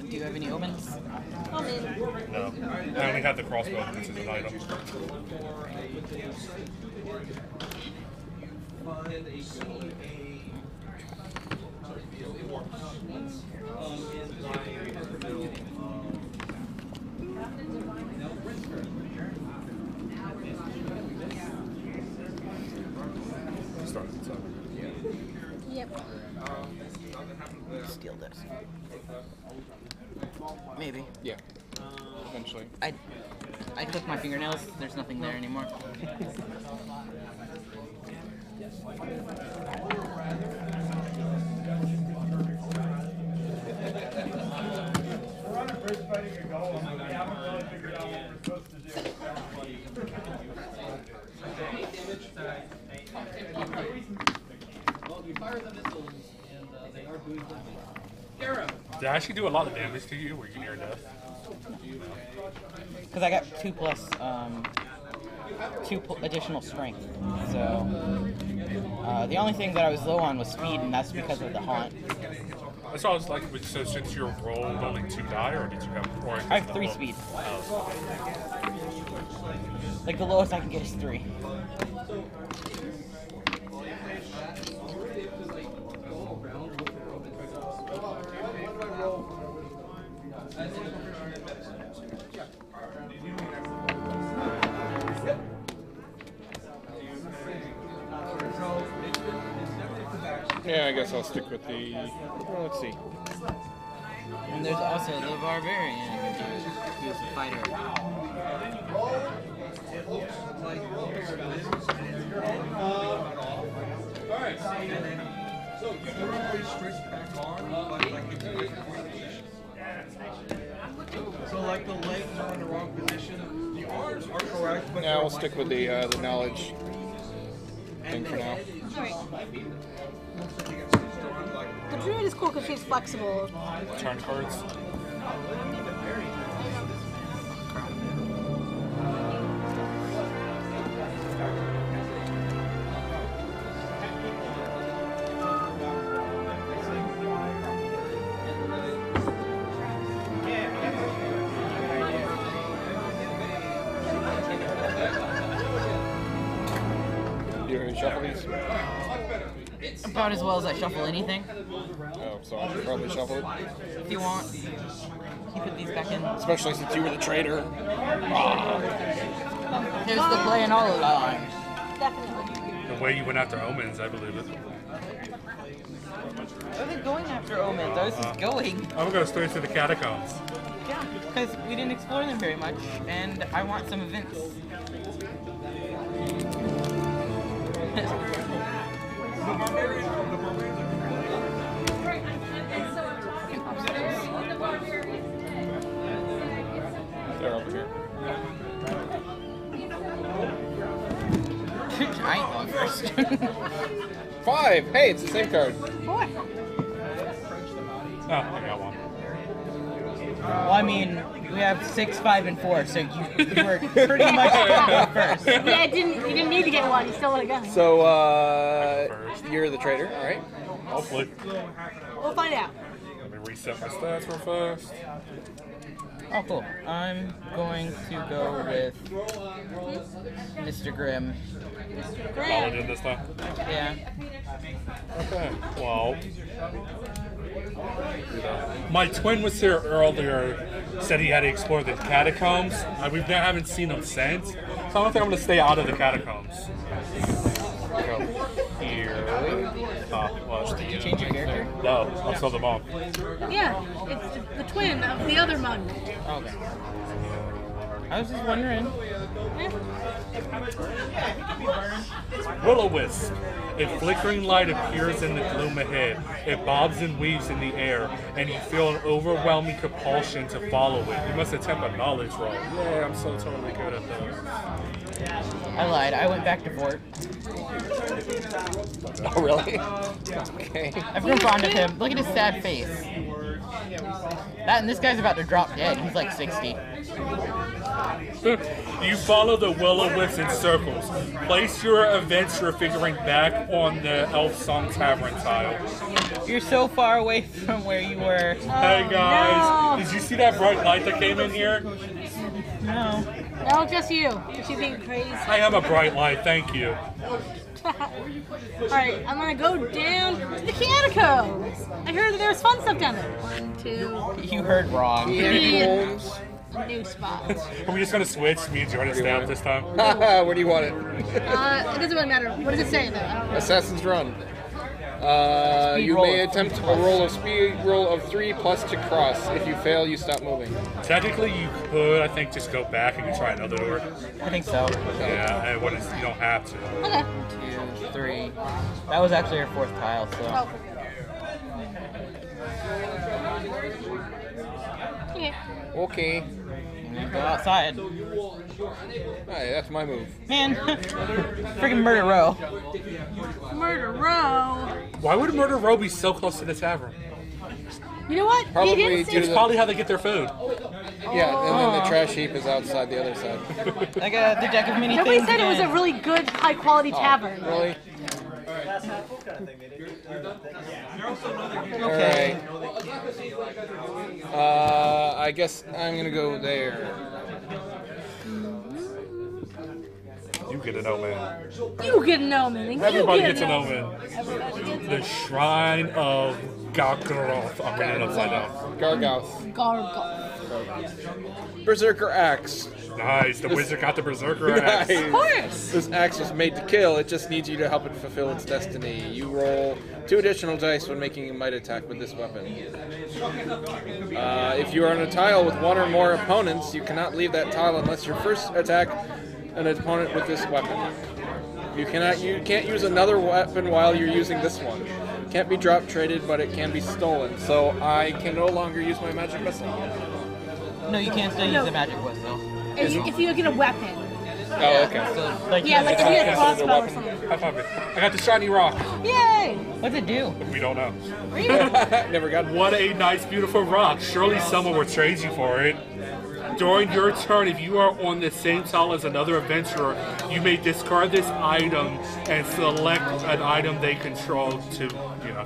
Do you have any omens? I'm in. No. I only have the crossbow, which is an item. Yep. Steal this. Maybe. Yeah. Eventually. I clip my fingernails. There's nothing there anymore. Did it actually do a lot of damage to you? Were you near death? Because I got 2 plus 2 additional strength. So the only thing that I was low on was speed, and that's because of the haunt. I saw it's like, so since you rolled only 2 die, or did you have? Or I have 3 speed. Like the lowest I can get is 3. Yeah, I guess I'll stick with the. Well, let's see. And there's also the barbarian. He's a fighter. Alright. So you can really stretch back on. So like the legs are in the wrong position. The arms are correct, but Yeah, we'll stick with the knowledge thing for now. The druid is cool because she's flexible. Turn cards. You want to shuffle these? About as well as I shuffle anything. Oh, so I should probably shuffle it. If you want, you put these back in. Especially since you were the traitor. Here's the play all along. Definitely. The way you went after omens, I believe it. I wasn't going after omens. I was just going. I'm gonna go straight to the catacombs. Yeah, because we didn't explore them very much, and I want some events. They're over here. Giant one first. 5! Hey, it's the same card. 4. Oh, I got one. Well, I mean, we have 6, 5, and 4, so you were pretty much go first. Yeah, you didn't need to get one. You still would have gone. So, you're the traitor, alright? Hopefully. We'll find out. Let me reset my stats real fast. Oh, cool. I'm going to go with Mr. Grimm. Paladin this time. Yeah. Okay. Well. My twin was here earlier, said he had to explore the catacombs. We haven't seen him since, so I don't think I'm going to stay out of the catacombs. Go here. Did you change your character? No, I'm still the mom. Yeah, it's the twin of the other monk. Okay. I was just wondering. Will-o-wisp. A flickering light appears in the gloom ahead. It bobs and weaves in the air, and you feel an overwhelming compulsion to follow it. You must attempt a knowledge roll. Yeah, I'm so totally good at those. I lied. I went back to Fort. Oh, really? Okay. I've grown fond of him. Look at his sad face. That and this guy's about to drop dead. He's like 60. You follow the will-o-wisps in circles. Place your adventure figurine back on the Elf Song Tavern tile. You're so far away from where you were. Hey guys, no. did you see that bright light that came in here? No. No, just you. She's being crazy. I am a bright light, thank you. Alright, I'm gonna go down to the catacombs. I heard that there was fun stuff down there. 1, 2. You heard wrong. Catacombs. a new spot. Are we just gonna switch? Me and Jordan stay up this time. Where do you want it? It doesn't really matter. What does it say though? I don't know. Assassin's Run. You roll may of attempt a roll of speed roll of 3 plus to cross. If you fail, you stop moving. Technically, you could, I think, just go back and you try another door. I think so. Yeah, and what is, you don't have to. Okay. 2, 3. That was actually our 4th tile, so. Oh. Okay. Okay. Go outside. Hey, that's my move. Man, freaking murder row. Murder row. Why would Murder Row be so close to the tavern? You know what? Probably He didn't due say to It's probably how they get their food. Yeah, and then the trash heap is outside the other side. I got the deck of mini Nobody things said it was a again. really good, high quality tavern. Really? Okay. Alright. I guess I'm gonna go there. You get an omen. You get an omen. Everybody you gets an omen. Everybody gets The Shrine of Gargaroth. I'm reading it upside down. Gargouth. gargle. Berserker Axe. Nice. The wizard got the Berserker axe. Of course. This axe was made to kill. It just needs you to help it fulfill its destiny. You roll 2 additional dice when making a might attack with this weapon. If you are on a tile with 1 or more opponents, you cannot leave that tile unless you first attack an opponent with this weapon. You can't use another weapon while you're using this one. Can't be drop traded, but it can be stolen. So I can no longer use my magic missile. No, you can't still use the magic whistle. If you get a weapon. Oh, okay. So, like, Yeah, like if you get a Consider crossbow or weapon. something. High five it. I got the shiny rock. Yay! what's it do? We don't know. Never got What a nice, beautiful rock. Surely someone will trade you for it. During your turn, if you are on the same tile as another adventurer, you may discard this item and select an item they control to,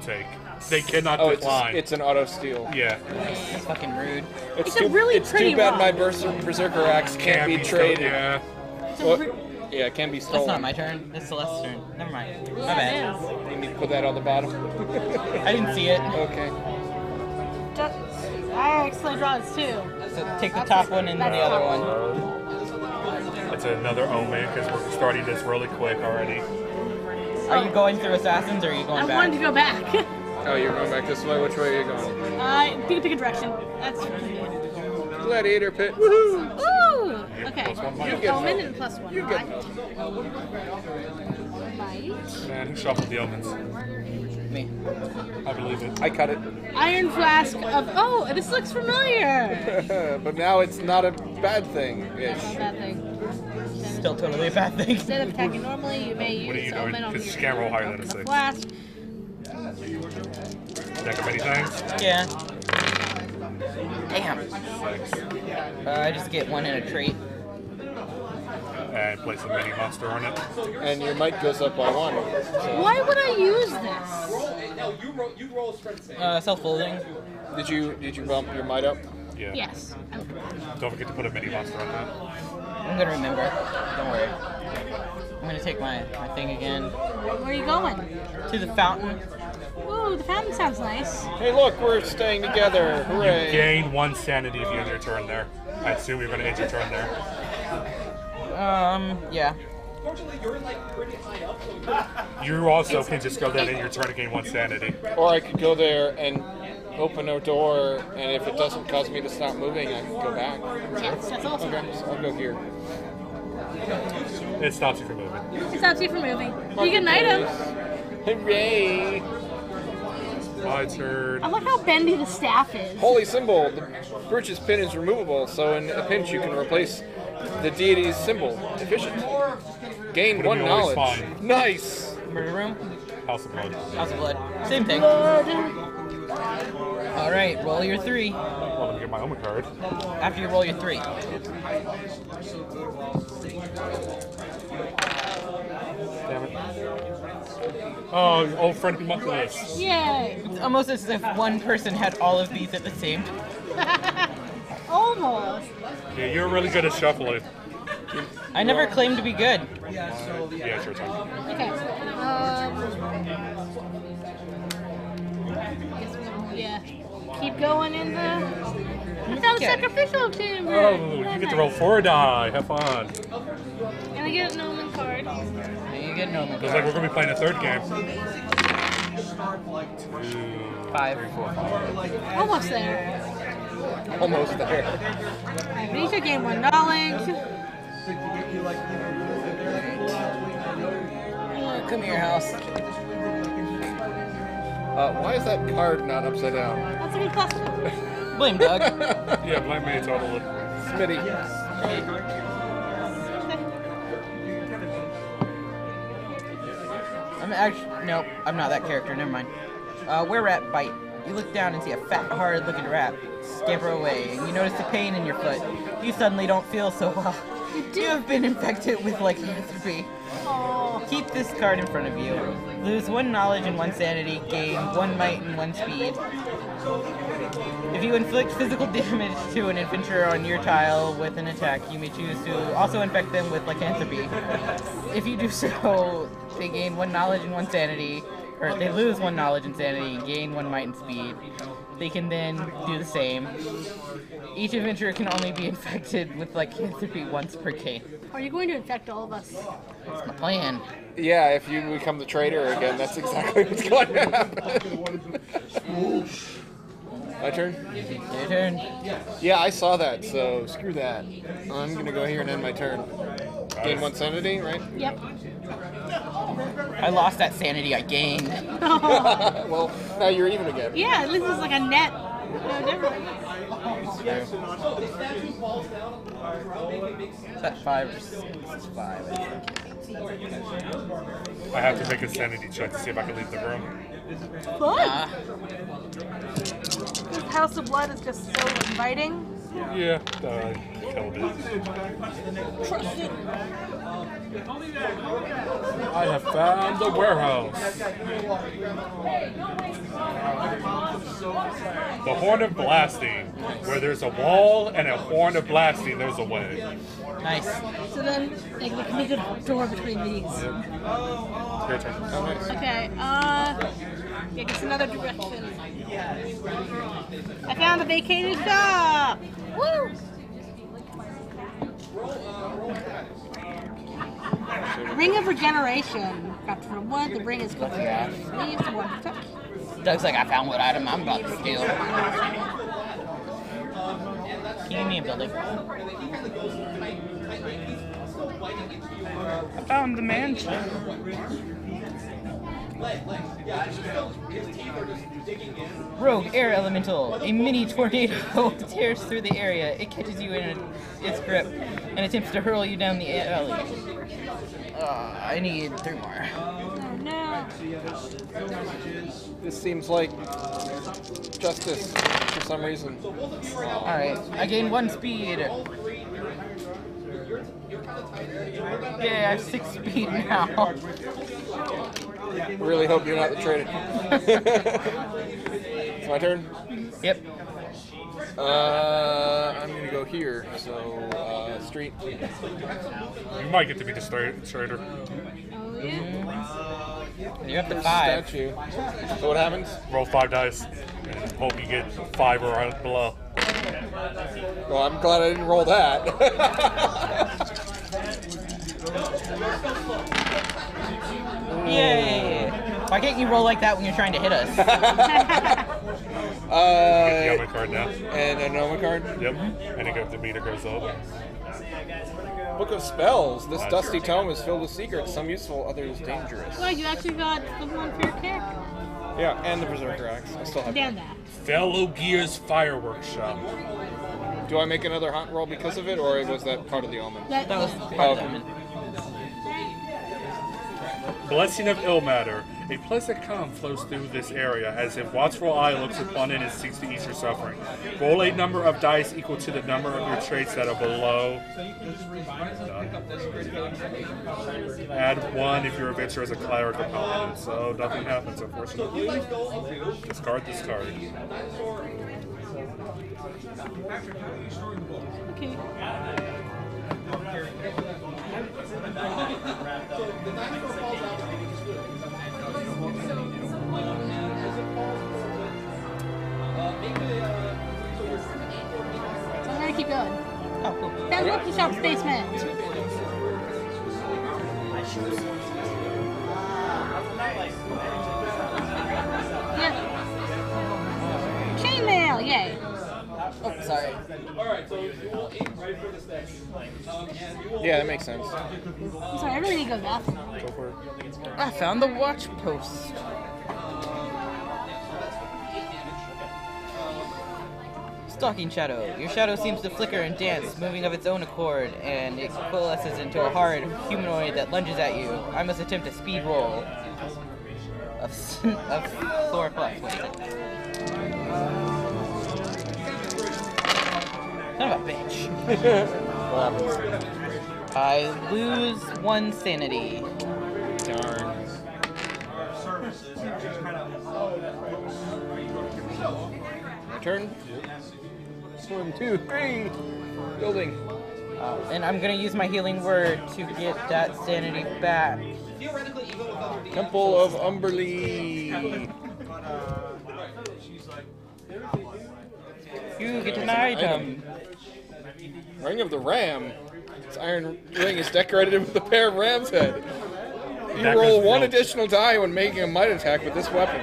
take. They cannot Oh, decline. it's an auto steal. Yeah. That's fucking rude. It's a really it's pretty too bad rock. my Berserker Axe can't be stolen. traded. Yeah. It's a Well, re- yeah, it can be That's stolen. not my turn. It's Celeste's turn. Never mind. My Yeah, bad. it is. You need to put that on the bottom. I didn't see it. Okay. I actually draw this too. So take the top one and then the other one. That's another omen because we're starting this really quick already. Are you going through assassins or are you I going back? wanted to go back. Oh, you're going back this way? Which way are you going? Pick a direction. That's pretty good. Gladiator pit. Woohoo! Ooh! Okay. Plus 1 might. Omen and +1. You get Might. Man, who shuffled the omens? Me. I believe it. I cut it. Iron flask of. Oh, this looks familiar. But now it's not a bad thing. That's Ish. a bad thing. Still totally a bad thing. Instead of attacking normally, you may use What are you doing? omen on Because your you can't roll higher than a 6. flask. Deck of many things. Yeah. Damn. 6. I just get one in a trait. And place a mini monster on it. And your might goes up by 1. So. Why would I use this? Self-folding. Did you bump your might up? Yeah. Yes. Don't forget to put a mini monster on that. I'm gonna remember. Don't worry. I'm gonna take my thing again. Where are you going? To the fountain. Ooh, the fountain sounds nice. Hey, look, we're staying together. Hooray. Gain 1 sanity if you end your turn there. I assume you're going to end your turn there. Yeah. You also can just go there and end your turn and gain 1 sanity. Or I could go there and open a door, and if it doesn't cause me to stop moving, I can go back. Yes, that's awesome. Okay, so I'll go here. It stops you from moving. It stops you from moving. You get an item. Hooray! My turn. I like how bendy the staff is. Holy symbol. The Birch's pin is removable, so in a pinch you can replace the deity's symbol. Efficient. Gain Would've 1 been always knowledge. fine. Nice. Murder room. House of Blood. House of Blood. Same thing. Blood. All right. Roll your 3. Well, let me get my omen card. After you roll your 3. Damn it. Oh, old friend homunculus. Yay. It's almost as if one person had all of these at the same time. Almost. Yeah, you're really good at shuffling. I never claimed to be good. Yeah, it's your turn. Okay. Yeah. Keep going in the. It's on the sacrificial chamber. Oh, you get to roll 4 die. Have fun. And I get an omen card. And you get an omen Looks like we're card. gonna be playing a third game. 5. Almost there. Almost there. Alright, we need to gain 1 knowledge. Come here, house. Why is that card not upside down? That's a good question. Blame Doug. Yeah, blame me totally. Smitty. I'm actually nope. I'm not that character. Never mind. Where rat bite. You look down and see a fat, hard-looking rat scamper away, and you notice the pain in your foot. You suddenly don't feel so well. You have been infected with lycanthropy. Oh. Keep this card in front of you. Lose 1 knowledge and 1 sanity. Gain 1 might and 1 speed. If you inflict physical damage to an adventurer on your tile with an attack, you may choose to also infect them with lycanthropy. If you do so, they gain 1 knowledge and 1 sanity, or they lose 1 knowledge and sanity and gain 1 might and speed. They can then do the same. Each adventurer can only be infected with lycanthropy once per game. Are you going to infect all of us? That's my plan. Yeah, if you become the traitor again, that's exactly what's going to happen. My turn? Your turn. Yeah, I saw that, so screw that. I'm gonna go here and end my turn. Gain 1 sanity, right? Yep. I lost that sanity I gained. Well, now you're even again. Yeah, at least it's like a net. No different. Is that 5 or 6? It's 5, I think. I have to make a sanity check to see if I can leave the room. Fun. This House of Blood is just so inviting. Yeah, killed it. Trust it. I have found the warehouse. The Horn of Blasting. Where there's a wall and a Horn of Blasting, there's a way. Nice. So then, like, we can make a door between these. Your turn. Oh, nice. Okay, yeah, guess another direction. I found a vacated shop! Woo! Ring of Regeneration. Crafted from wood, the ring is good for leaves, one protect. Doug's like, I found what item I'm about to steal. Can you give me a building? I found the mansion. Rogue Air Elemental. A mini tornado tears through the area. It catches you in its grip and attempts to hurl you down the alley. I need 3 more. Oh no. This seems like justice for some reason. Alright, I gain 1 speed. Yeah, I have 6 speed now. Really hope you're not the traitor. It's my turn? Yep. I'm gonna go here, so, street. You might get to be the traitor. Oh yeah. You're up to 5. Statue. So what happens? Roll 5 dice and hope you get 5 or below. Well, I'm glad I didn't roll that. Yay! Why can't you roll like that when you're trying to hit us? You got my card now. And a Noma card. Yep. And the meter goes up. Book of Spells. This dusty tome is filled with secrets, some useful, others dangerous. Well, you actually got the one for your character. Yeah, and the Berserker Axe. I still have Damn that. Fellow Gears Fireworks Shop. Do I make another hunt roll because of it, or was that part of the omen? That was Oh, part of okay. it. Blessing of Ill Matter. A pleasant calm flows through this area, as if watchful eye looks upon it and seeks to ease your suffering. Roll a number of dice equal to the number of your traits that are below. Done. Add 1 if your adventure is a cleric or paladin, so nothing happens, unfortunately. Discard this card. Okay. good. Oh, cool. Found Lucky Shop's basement. Yeah. Chainmail, yay. Oh, sorry. Yeah, that makes sense. I'm sorry, I really need to go to the bathroom. Go for it. I found the watch post. Stalking shadow. Your shadow seems to flicker and dance, moving of its own accord, and it coalesces into a hard humanoid that lunges at you. I must attempt a speed roll of Thor plus. Wait a second. Son of a bitch. What happens? I lose 1 sanity. Darn. My turn? 1, 2, 3. Building. And I'm gonna use my healing word to get that sanity back. Temple of Umberly. You get an item. Ring of the Ram. This iron ring is decorated with a pair of ram's head. You That roll goes 1 real- additional die when making a might attack with this weapon.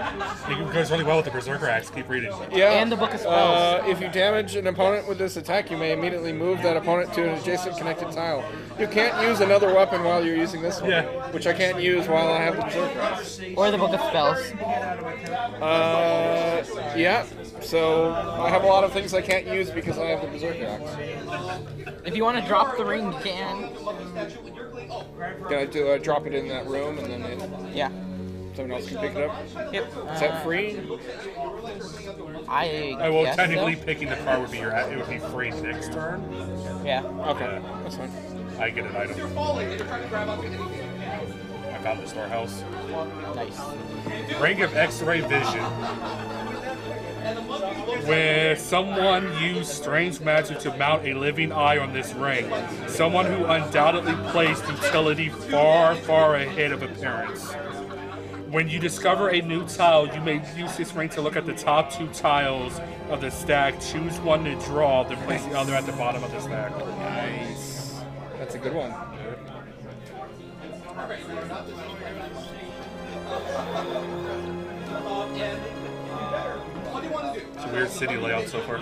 It goes really well with the Berserker Axe. Keep reading. Yeah. And the Book of Spells. If you damage an opponent with this attack, you may immediately move that opponent to an adjacent connected tile. You can't use another weapon while you're using this one, Yeah. which I can't use while I have the Berserker Axe. Or the Book of Spells. Yeah. So I have a lot of things I can't use because I have the Berserker Axe. If you want to drop the ring, you can. Can I do drop it in that room and then Yeah. someone else can pick it up? Yep. Is that free? I Well, guess technically, so. picking the card would be it would be free next turn. Yeah. Okay, that's fine. I get an item. I found the storehouse. Nice. Ring of X-ray vision. When someone used strange magic to mount a living eye on this ring, someone who undoubtedly placed utility far, far ahead of appearance. When you discover a new tile, you may use this ring to look at the top 2 tiles of the stack, choose one to draw, then place the other at the bottom of the stack. Nice. That's a good one. It's a weird city layout so far.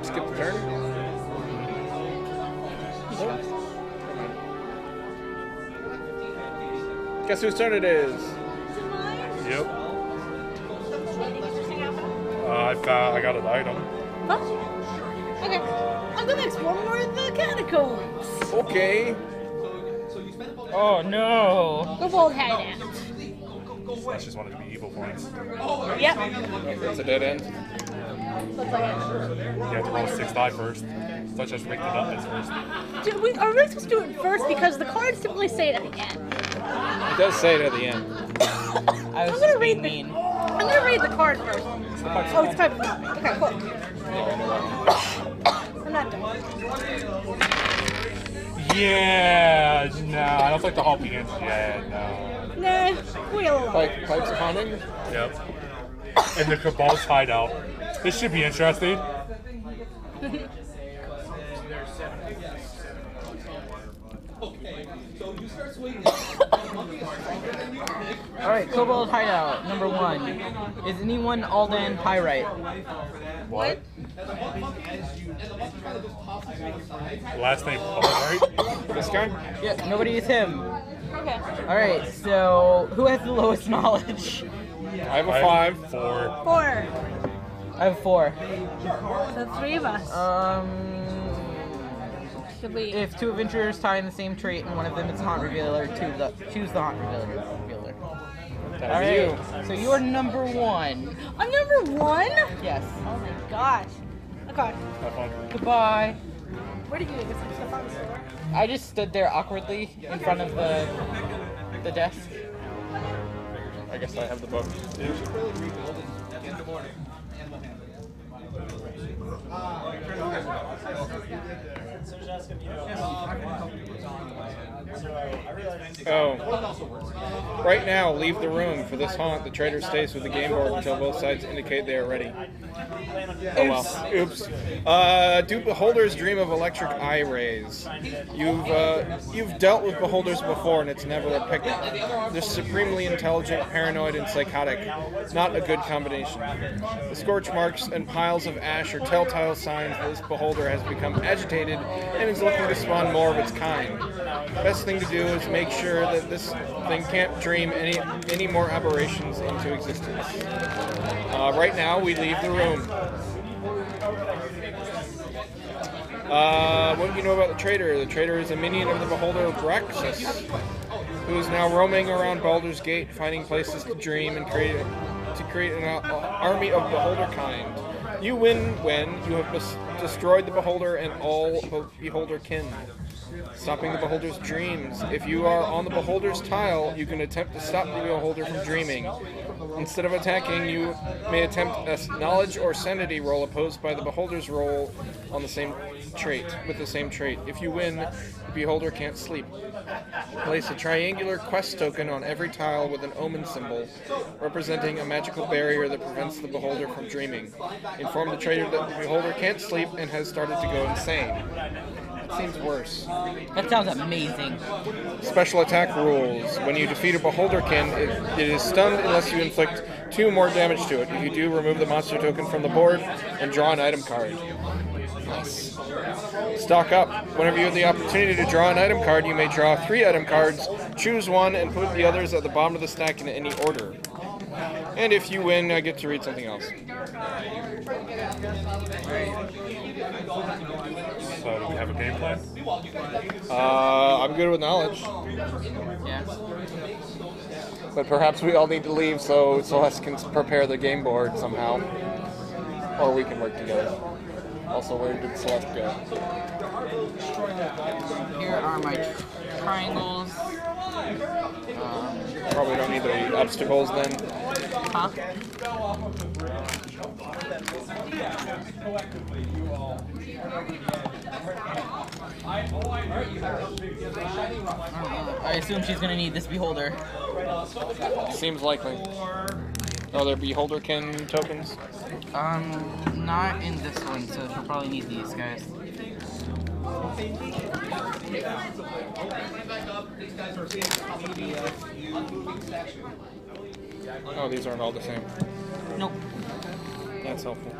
Skip the turn. Guess whose turn it is? Yep. I got an item. Huh? Okay. I'm gonna explore more of the catacombs. Okay. Oh no. Go bold hideout. I just wanted to be evil points. Yep. It's a dead end. Looks like it. You have to roll 6 die first. So I just make the dice first. Are we supposed to do it first? Because the cards typically say it at the end. It does say it at the end. I was I'm gonna just being read mean. I'm gonna read the card first. Oh, it's type. Okay, cool. I'm not done. Yeah, no, I don't think the whole begins. Yeah, no. Nah, wheel along. Pipes of Haunting? Yep. And the Cabal's hideout. This should be interesting. Alright, Kobold Hideout, number 1. Is anyone Alden Pyrite? What? Last name Paul, right? This guy? Yeah, nobody is him. Okay. Alright, so who has the lowest knowledge? I have a 5. 4. 4. I have 4. So 3 of us. Should we? If 2 adventurers tie in the same trait and one of them is a haunt revealer, choose the haunt revealer. That'll be you. Alright, so you are number 1. I'm number 1? Yes. Oh my gosh. Okay. Have fun. Goodbye. Where did you get some stuff on the store? I just stood there awkwardly in front of the desk. I guess I have the book. Oh. Right now, leave the room. For this haunt, the traitor stays with the game board until both sides indicate they are ready. Oh well. Oops. Do beholders dream of electric eye rays? You've dealt with beholders before, and it's never a picnic. They're supremely intelligent, paranoid, and psychotic. Not a good combination. The scorch marks and piles of ash are telltale signs that this beholder has become agitated and is looking to spawn more of its kind. Best thing to do is make sure that this thing can't dream any more aberrations into existence. Right now, we leave the room. What do you know about the traitor? The traitor is a minion of the beholder Braxis, who is now roaming around Baldur's Gate, finding places to dream and create an army of beholder kind. You win when you have destroyed the beholder and all beholder kin, stopping the beholder's dreams. If you are on the beholder's tile, you can attempt to stop the beholder from dreaming. Instead of attacking, you may attempt a knowledge or sanity roll opposed by the beholder's roll on the same trait, with the same trait. If you win, the beholder can't sleep. Place a triangular quest token on every tile with an omen symbol, representing a magical barrier that prevents the beholder from dreaming. Inform the traitor that the beholder can't sleep and has started to go insane. That seems worse. That sounds amazing. Special attack rules. When you defeat a beholderkin, it is stunned unless you inflict 2 more damage to it. If you do, remove the monster token from the board and draw an item card. Nice. Stock up. Whenever you have the opportunity to draw an item card, you may draw 3 item cards, choose one, and put the others at the bottom of the stack in any order. And if you win, I get to read something else. So, do we have a game plan? I'm good with knowledge. Yeah. But perhaps we all need to leave so Celeste can prepare the game board somehow. Or we can work together. Also, where did Celeste go? Here are my triangles. Probably don't need the obstacles then. Huh? I assume she's gonna need this beholder. Seems likely. Are there beholderkin tokens? Not in this one, so she'll probably need these guys. Oh, these aren't all the same. Nope. That's helpful.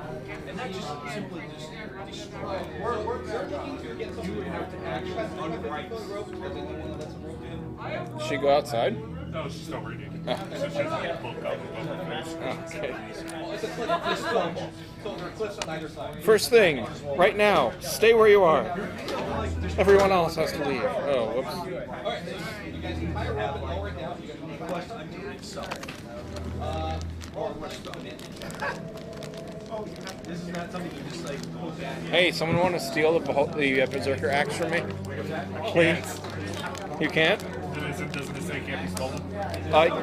Does she go outside? No, she's still reading. Oh. So she has like a book up above her face. Okay. First thing, right now, stay where you are. Everyone else has to leave. Oh, whoops. Hey, someone want to steal the Berserker axe from me? Please. You can't? Doesn't it say it can't be stolen?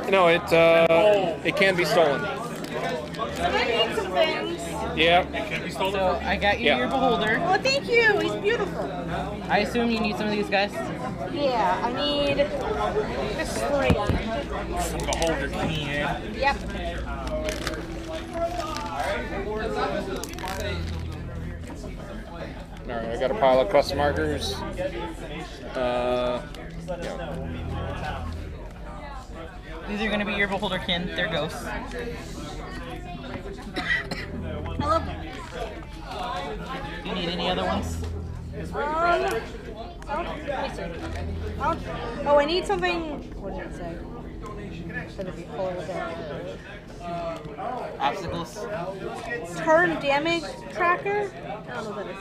No, it can be stolen. I need some things. Yeah. It can't be stolen? So I got you your beholder. Oh, thank you. He's beautiful. I assume you need some of these guys. Yeah, I need this 3. Beholder can. Yep. Alright, I got a pile of quest markers. These are going to be your beholderkin. They're ghosts. I love them. You need any other ones? Oh, I need something. What did it say? For the beholder. Obstacles. Turn damage tracker? I don't know what that is.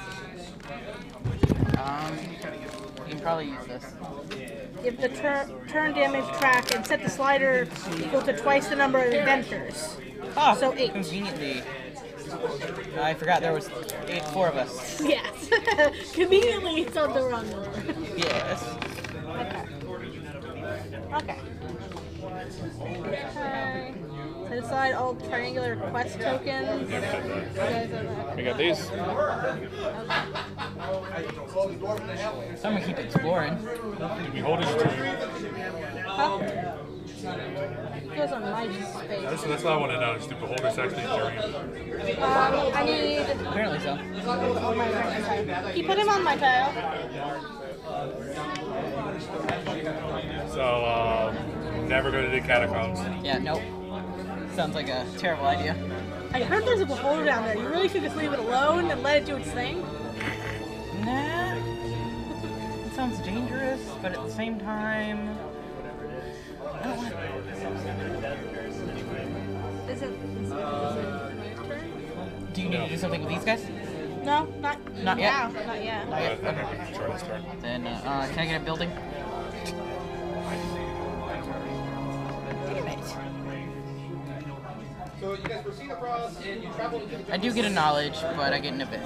You can probably use this. Give the turn damage track and set the slider equal to twice the number of adventures. Ah, So 8. Conveniently. I forgot there was 4 of us. Yes. Conveniently, it's on the wrong number. Yes. Okay. Okay. Set aside all triangular quest tokens. Yeah, we did You guys have that. We got these. So I'm gonna keep exploring. Did we hold his turn? Huh? Goes on my space. That's what I want to know. Is the beholder's actually dream? I need. Apparently so. Oh, my right. You put him on my tile. So, never go to the catacombs. Yeah, nope. Sounds like a terrible idea. I heard there's a beholder down there. You really should just leave it alone and let it do its thing. Nah. It sounds dangerous, but at the same time, I don't want Is it my turn? Do you need to do something with these guys? No, not Not yet? now, Not yet. Not yet. Okay. Charlie's turn. Then, can I get a building? Damn it. So you guys proceed across and you travel to I do get a knowledge, but I get an event.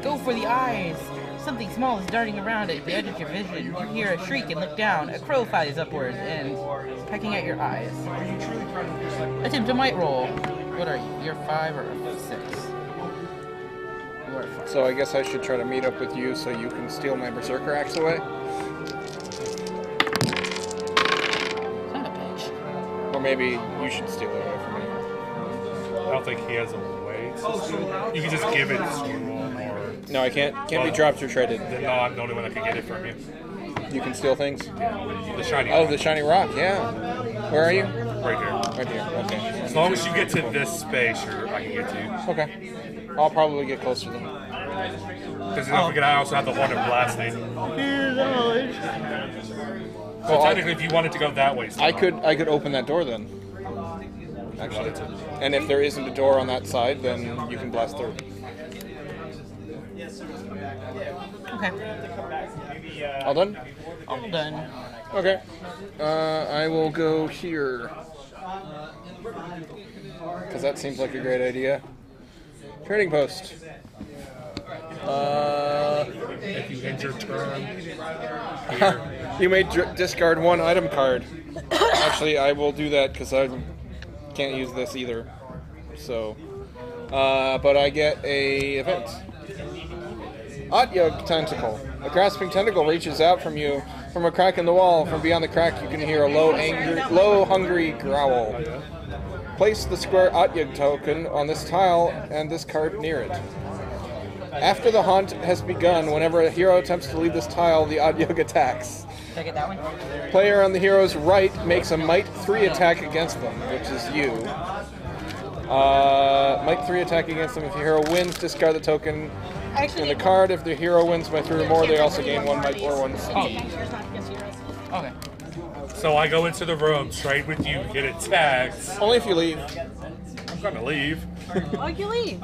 Go for the eyes! Something small is darting around at the edge of your vision. You hear a shriek and look down. A crow flies upward and pecking at your eyes. Attempt a might roll. What are you? You're 5 or 6? You are 5. So I guess I should try to meet up with you so you can steal my berserker axe away. Son of a bitch. Or maybe you should steal it away from me. I don't think he has a way to steal it. You can just give it to him, or No, I can't. Can't be dropped or traded. then no, I'm the only one that can get it from you. You can steal things. The shiny. Oh, the shiny rock. Yeah. Where are you? right here. Right here. Okay. As long as you get to this space, I can get to you. Okay. I'll probably get closer then. Because don't forget, I also have the one of blasting. So Well, technically, if you wanted to go that way, I could open that door then. Actually. And if there isn't a door on that side, then you can blast through. Okay. All done? All done. Okay. I will go here. Because that seems like a great idea. Trading post. if you end your turn. You may discard one item card. Actually, I will do that because I can't use this either. So, but I get a event. Otyug Tentacle. A grasping tentacle reaches out from you from a crack in the wall. From beyond the crack, you can hear a low, hungry growl. Place the square Otyug token on this tile and this card near it. After the hunt has begun, whenever a hero attempts to leave this tile, the Otyug attacks. Did I get that one? Player on the hero's right makes a Might 3 attack against them, which is you. Might 3 attack against them. If the hero wins, discard the token in the card. If the hero wins by 3 or more, they also gain 1 Might or 1 Speed. Okay. So I go into the room, trade with you, get attacked. Only if you leave. I'm gonna leave. Oh, you leave.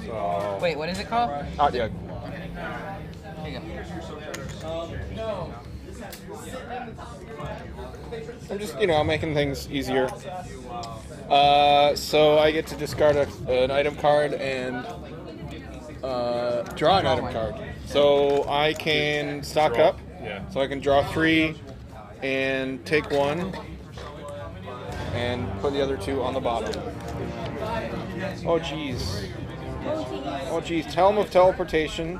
So Wait, what is it called? Otyug. There you go. I'm just, making things easier. So I get to discard an item card and draw an item card. So I can stock up. yeah. So I can draw 3 and take 1 and put the other 2 on the bottom. Oh jeez. Oh jeez. Helm of Teleportation,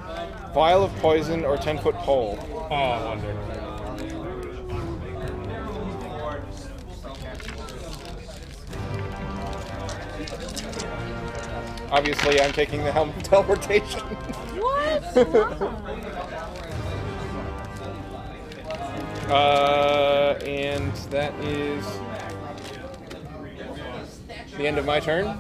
Vial of Poison, or 10-foot pole. Oh, I wonder. Obviously, I'm taking the Helm of Teleportation. What? And that is the end of my turn.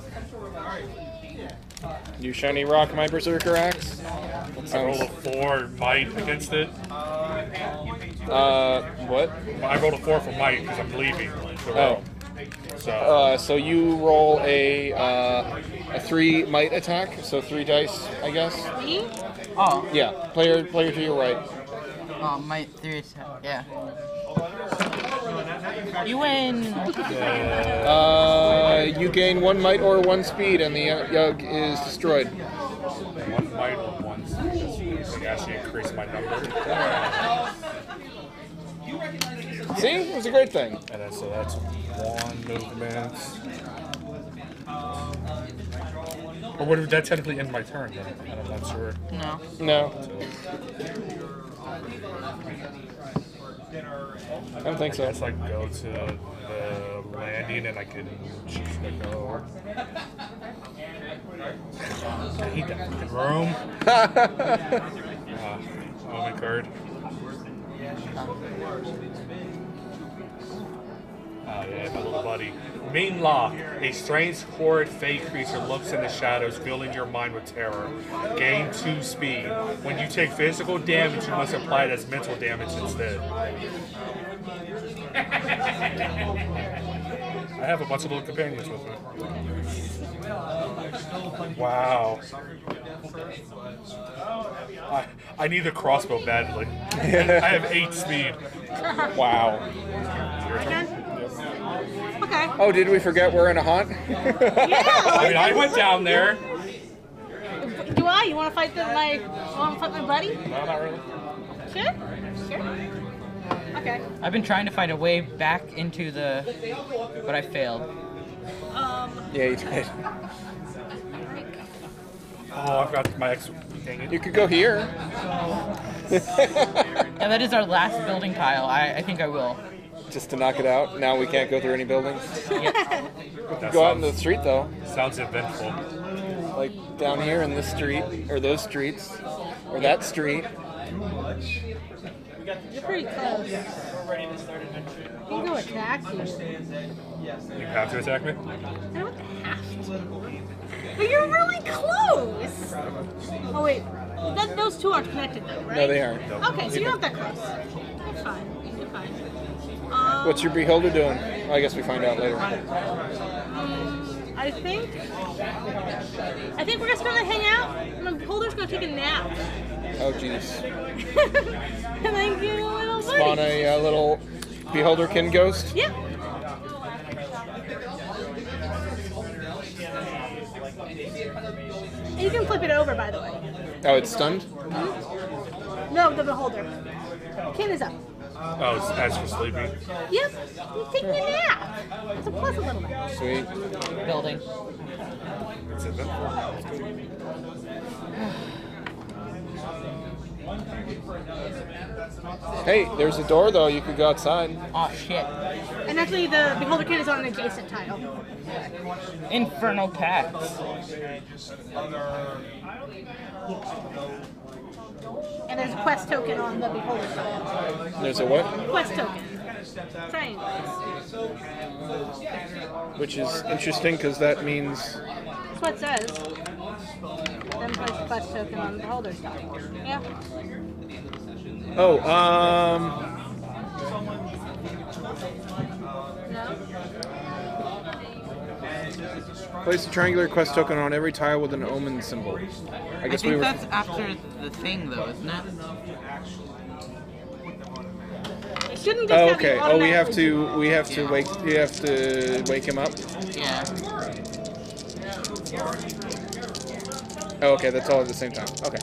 You shiny rock my berserker axe. That I rolled sounds. a 4 might against it. What? I rolled a 4 for might because I'm leaving. Oh. So you roll a 3 might attack. So 3 dice, I guess. Me? Oh. Yeah. Player to your right. Oh, might 3 attack. Yeah. You win! You gain 1 might or 1 speed, and the Yug is destroyed. 1 might or 1 speed. I actually increase my number. See? It was a great thing. And then, so that's one movement. Or would that technically end my turn then? I'm not sure. No. No. I don't think so. I guess I go to the landing and I can choose to go. I hate that fucking room. Oh my card. Oh yeah, my little buddy. Main lock. A strange, horrid, fake creature lurks in the shadows, filling your mind with terror. Gain 2 speed. When you take physical damage, you must apply it as mental damage instead. I have a bunch of little companions with me. Wow. I need a crossbow badly. I have 8 speed. Wow. Okay. Oh, did we forget we're in a haunt? I mean, I went down there. Do I? You want to fight my buddy? No, not really. Sure. Okay. I've been trying to find a way back into the, but I failed. Yeah, you did. Oh, I forgot my ex. Dang it. You could go here. Yeah, that is our last building tile. I think I will. Just to knock it out. Now we can't go through any buildings. That Go out into the street though. sounds eventful. Like down here in this street, or those streets, or that street. You're pretty close. You can go attack you. You have to attack me? I don't have to. But you're really close. Oh wait, those two aren't connected though, right? No, they aren't. Okay, so you're not that close. You're fine. You're fine. What's your beholder doing? Well, I guess we find out later. I think we're just gonna hang out, and the beholder's gonna take a nap. Oh, jeez. And then get a little buddy. Spawn a little beholderkin ghost. Yep. And you can flip it over, by the way. Oh, it's stunned? No, the beholder. Kin is up. Oh, it's as for sleeping. Yep. You take your nap. It's a pleasant little nap. Sweet. Building. It's eventful. Hey, there's a door though. You could go outside. Oh shit. And actually, the beholder kin is on an adjacent tile. Infernal Pacts. And there's a quest token on the beholder tile. There's a what? Quest token. Triangle. Which is interesting because that means. That's what it says. Then place the quest token on the beholder's tile. Yeah. Oh, No? place a triangular quest token on every tile with an omen symbol. I I guess think we were. that's after the thing, though, isn't it? It shouldn't just Oh, have okay. you Oh, we have automatically- to wake. You have to wake him up. Yeah. Oh, okay. That's all at the same time. Okay.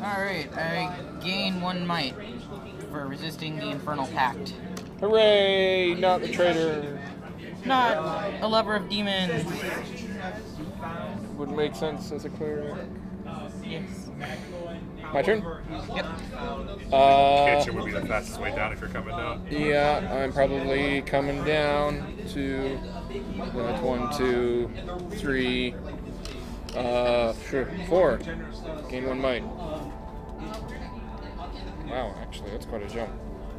Alright, I gain 1 might for resisting the Infernal Pact. Hooray! Not the traitor. Not a lover of demons. Would make sense as a cleric. Yes. My turn. Yep. Kitchen would be the fastest way down if you're coming down. Yeah, I'm probably coming down to. That's 1, 2, 3. Sure, 4. Gain 1 might. Wow, actually, that's quite a jump.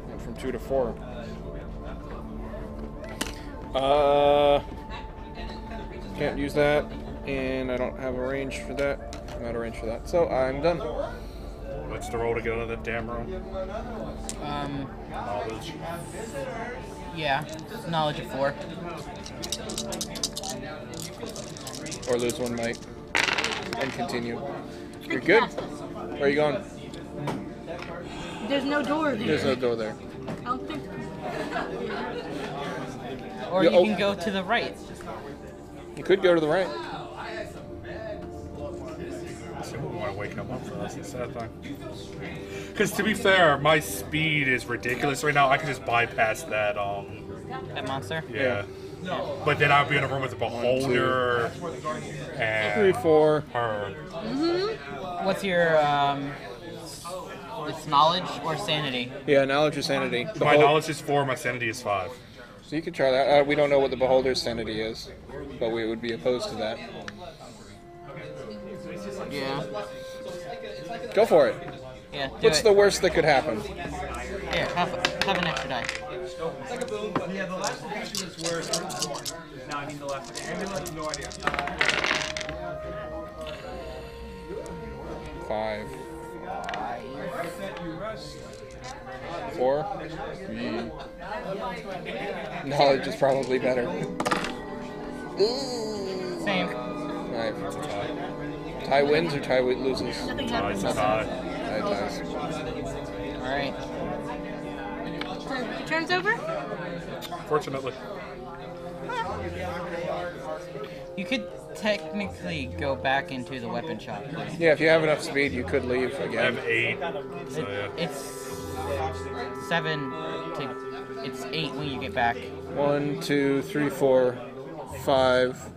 Went from 2 to 4. Can't use that, and I don't have a range for that. I'm out of range for that, so I'm done. What's the roll to get out of that damn room? Knowledge. Yeah. Knowledge of 4. Or lose 1 might. And continue. You're good. Where are you going? There's no door there. There's no door there. I don't think. Or Yeah, you oh. can go to the right. You could go to the right. I wouldn't want to wake him up for us. It's a sad thing. Because to be fair, my speed is ridiculous right now. I can just bypass that. That monster? Yeah. But then I'll be in a room with a beholder and 3, 4. her. What's your it's knowledge or sanity? Yeah, knowledge or sanity. My knowledge is 4, my sanity is 5. So you could try that. We don't know what the beholder's sanity is, but we would be opposed to that. Yeah. Go for it. Yeah. What's the worst that could happen? Here, have an extra die. Yeah, the last location is where it's born. No, I mean the last location. Ambulance, no idea. 5. 4. Knowledge is probably better. Same. 5. Tie wins or tie loses? Nothing It's a happens. tie. Tie ties. Alright. So your turn's over? Fortunately. You could technically go back into the weapon shop. Yeah, if you have enough speed, you could leave I again. have 8. So yeah. It's 7 to... It's 8 when you get back. 1, 2, 3, 4, 5,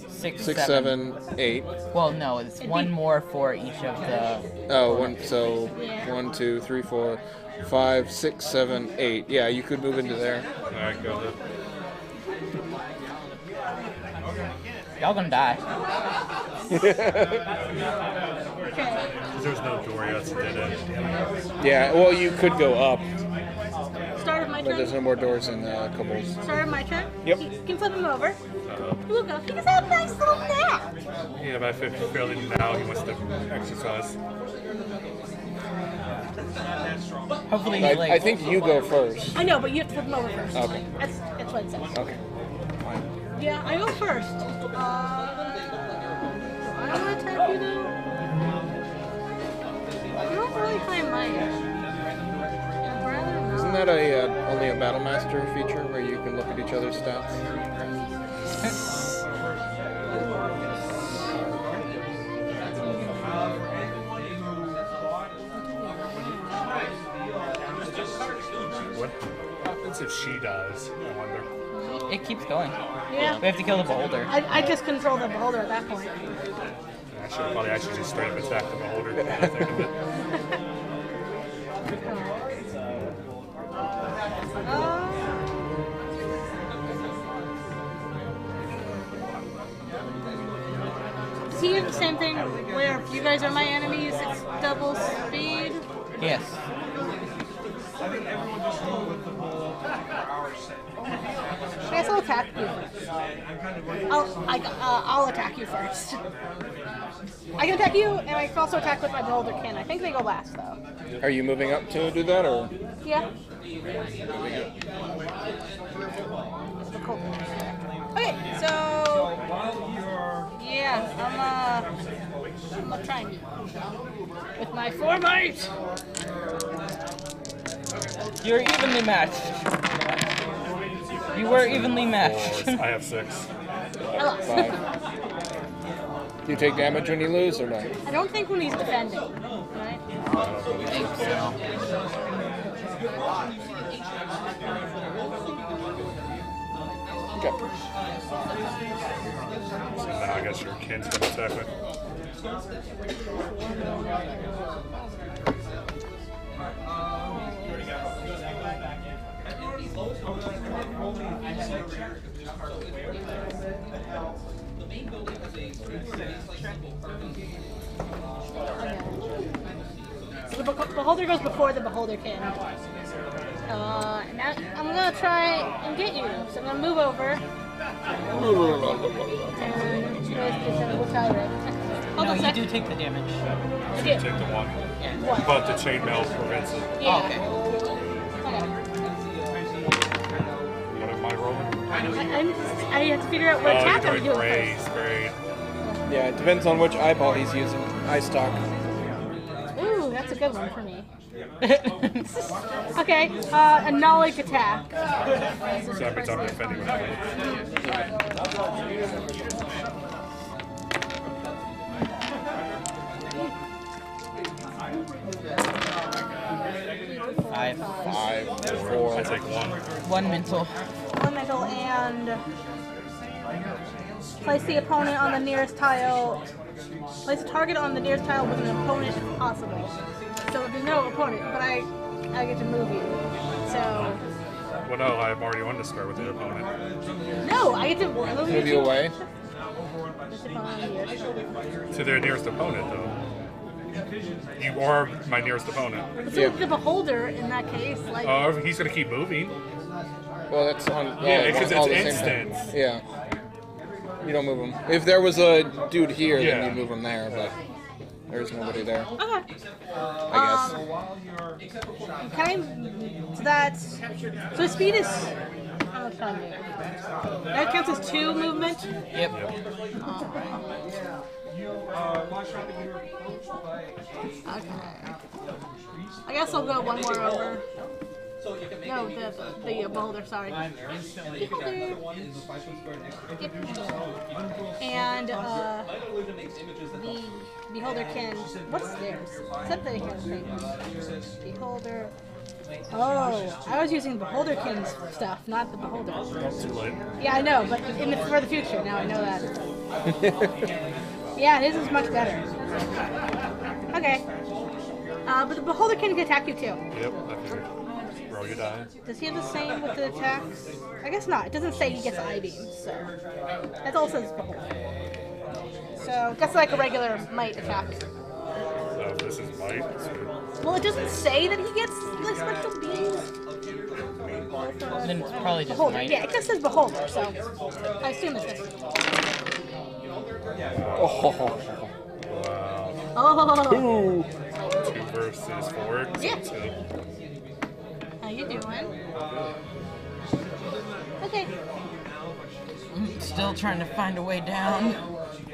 6, 6, 7, 8. Well, no, it's one more for each of the... Oh, so 1, 2, 3, 4, 5, 6, 7, 8. Yeah, you could move into there. Alright, go ahead. Y'all gonna die. Because there's no door yet, it's a dead end. Yeah, well, you could go up, Start of my but there's turn. no more doors in Kobolds. Start of my turn. Yep. You can flip him over. He will go. He can have a nice little nap. Yeah, but I feel that now he wants to exercise. Hopefully he's like... I think you go first. I know, but you have to flip him over first. Okay. That's what it says. Okay. Fine. Yeah, I go first. Do I want to attack you though? I don't really find mine. I'd rather not. Isn't that only a Battle Master feature where you can look at each other's stats? What happens if she dies? I wonder. It keeps going. Yeah. We have to kill the beholder. I just control the beholder at that point. I should probably actually just straight up attack the beholder. Now that I think of it. Does he have the same thing where if you guys are my enemies, it's double speed? Yes. I guess I'll attack you first. I'll attack you first. I can attack you, and I can also attack with my beholder kin. I think they go last, though. Are you moving up to do that, or? Yeah. Okay, so yeah, I'm gonna try and with my 4 might. You're evenly matched. You were evenly matched. I have 6. I lost. 5. Do you take damage when you lose, or not? I don't think when he's defending, right? I think so. Okay. So now I guess your kin's gonna attack me. So the beholder goes before the beholder kin. And now I'm gonna try and get you. So I'm gonna move over. And you guys just have a little tie right. Hold No, on a you sec. do take the damage. I You did. take the 1. What? But the chainmail prevents it. Yeah. Oh, okay. Okay. What am I rolling? I have to figure out what attack I'm you're doing doing first. great. Yeah, it depends on which eyeball he's using. Eye stock. Ooh, that's a good one for me. Okay, a knowledge attack. So that means I'm defending with my 5. 5, I 4. take 1. 1 mental. One mental and place the opponent on the nearest tile. Place a target on the nearest tile with an opponent if possible. So there's no opponent, but I get to move you. So Well, no, I'm already on to start with the opponent. no, I get to Move you away. This opponent here. To their nearest opponent, though. You are my nearest opponent. But so the beholder in that case, like Oh, he's gonna keep moving. Well, that's on. Yeah, all- because all it's the same instance. thing. Yeah. You don't move him. If there was a dude here, Yeah. then you move him there, but there's nobody there. okay. I guess. Can I? So that's so speed is. How much time do you have? That counts as 2 movement. Yep. Okay. I guess I'll go 1 more over. No, the beholder. Sorry. Beholder. And the beholder can. What's theirs? Except they can think. Beholder. Oh, I was using beholderkin's stuff, not the beholder. Too late. Yeah, I know, but for the future, now I know that. Yeah, his is much better. Okay. But the beholder can attack you too. Yep, I figured. Roll your die. Does he have the same with the attacks? I guess not. It doesn't say he gets I-beam, so that's all it says beholder. So that's like a regular might attack. So this is might. Well, it doesn't say that he gets like spectral beams. Then it's probably just Beholder. might. Yeah, it just says beholder, so I assume it's this. Oh. Wow. Oh. Ooh. 2 versus 4. So Yeah. 2. How you doing? Okay. I'm still trying to find a way down.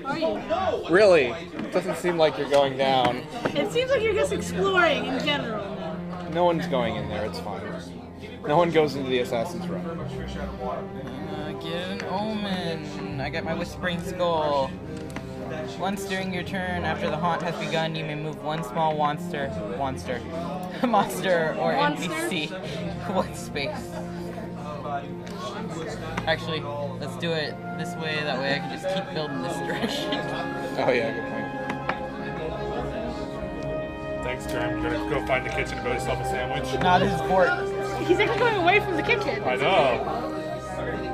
How are you? Really? It doesn't seem like you're going down. It seems like you're just exploring in general now. No one's going in there. It's fine. No one goes into the assassin's room. Get an omen. I got my whispering skull. Once during your turn, after the haunt has begun, you may move 1 small monster or NPC. What space? Actually, let's do it this way. That way I can just keep building this direction. Oh yeah, good point. Thanks, Jerm. You're gonna go find the kitchen and build yourself a sandwich. Not his fort. He's actually going away from the kitchen. I know.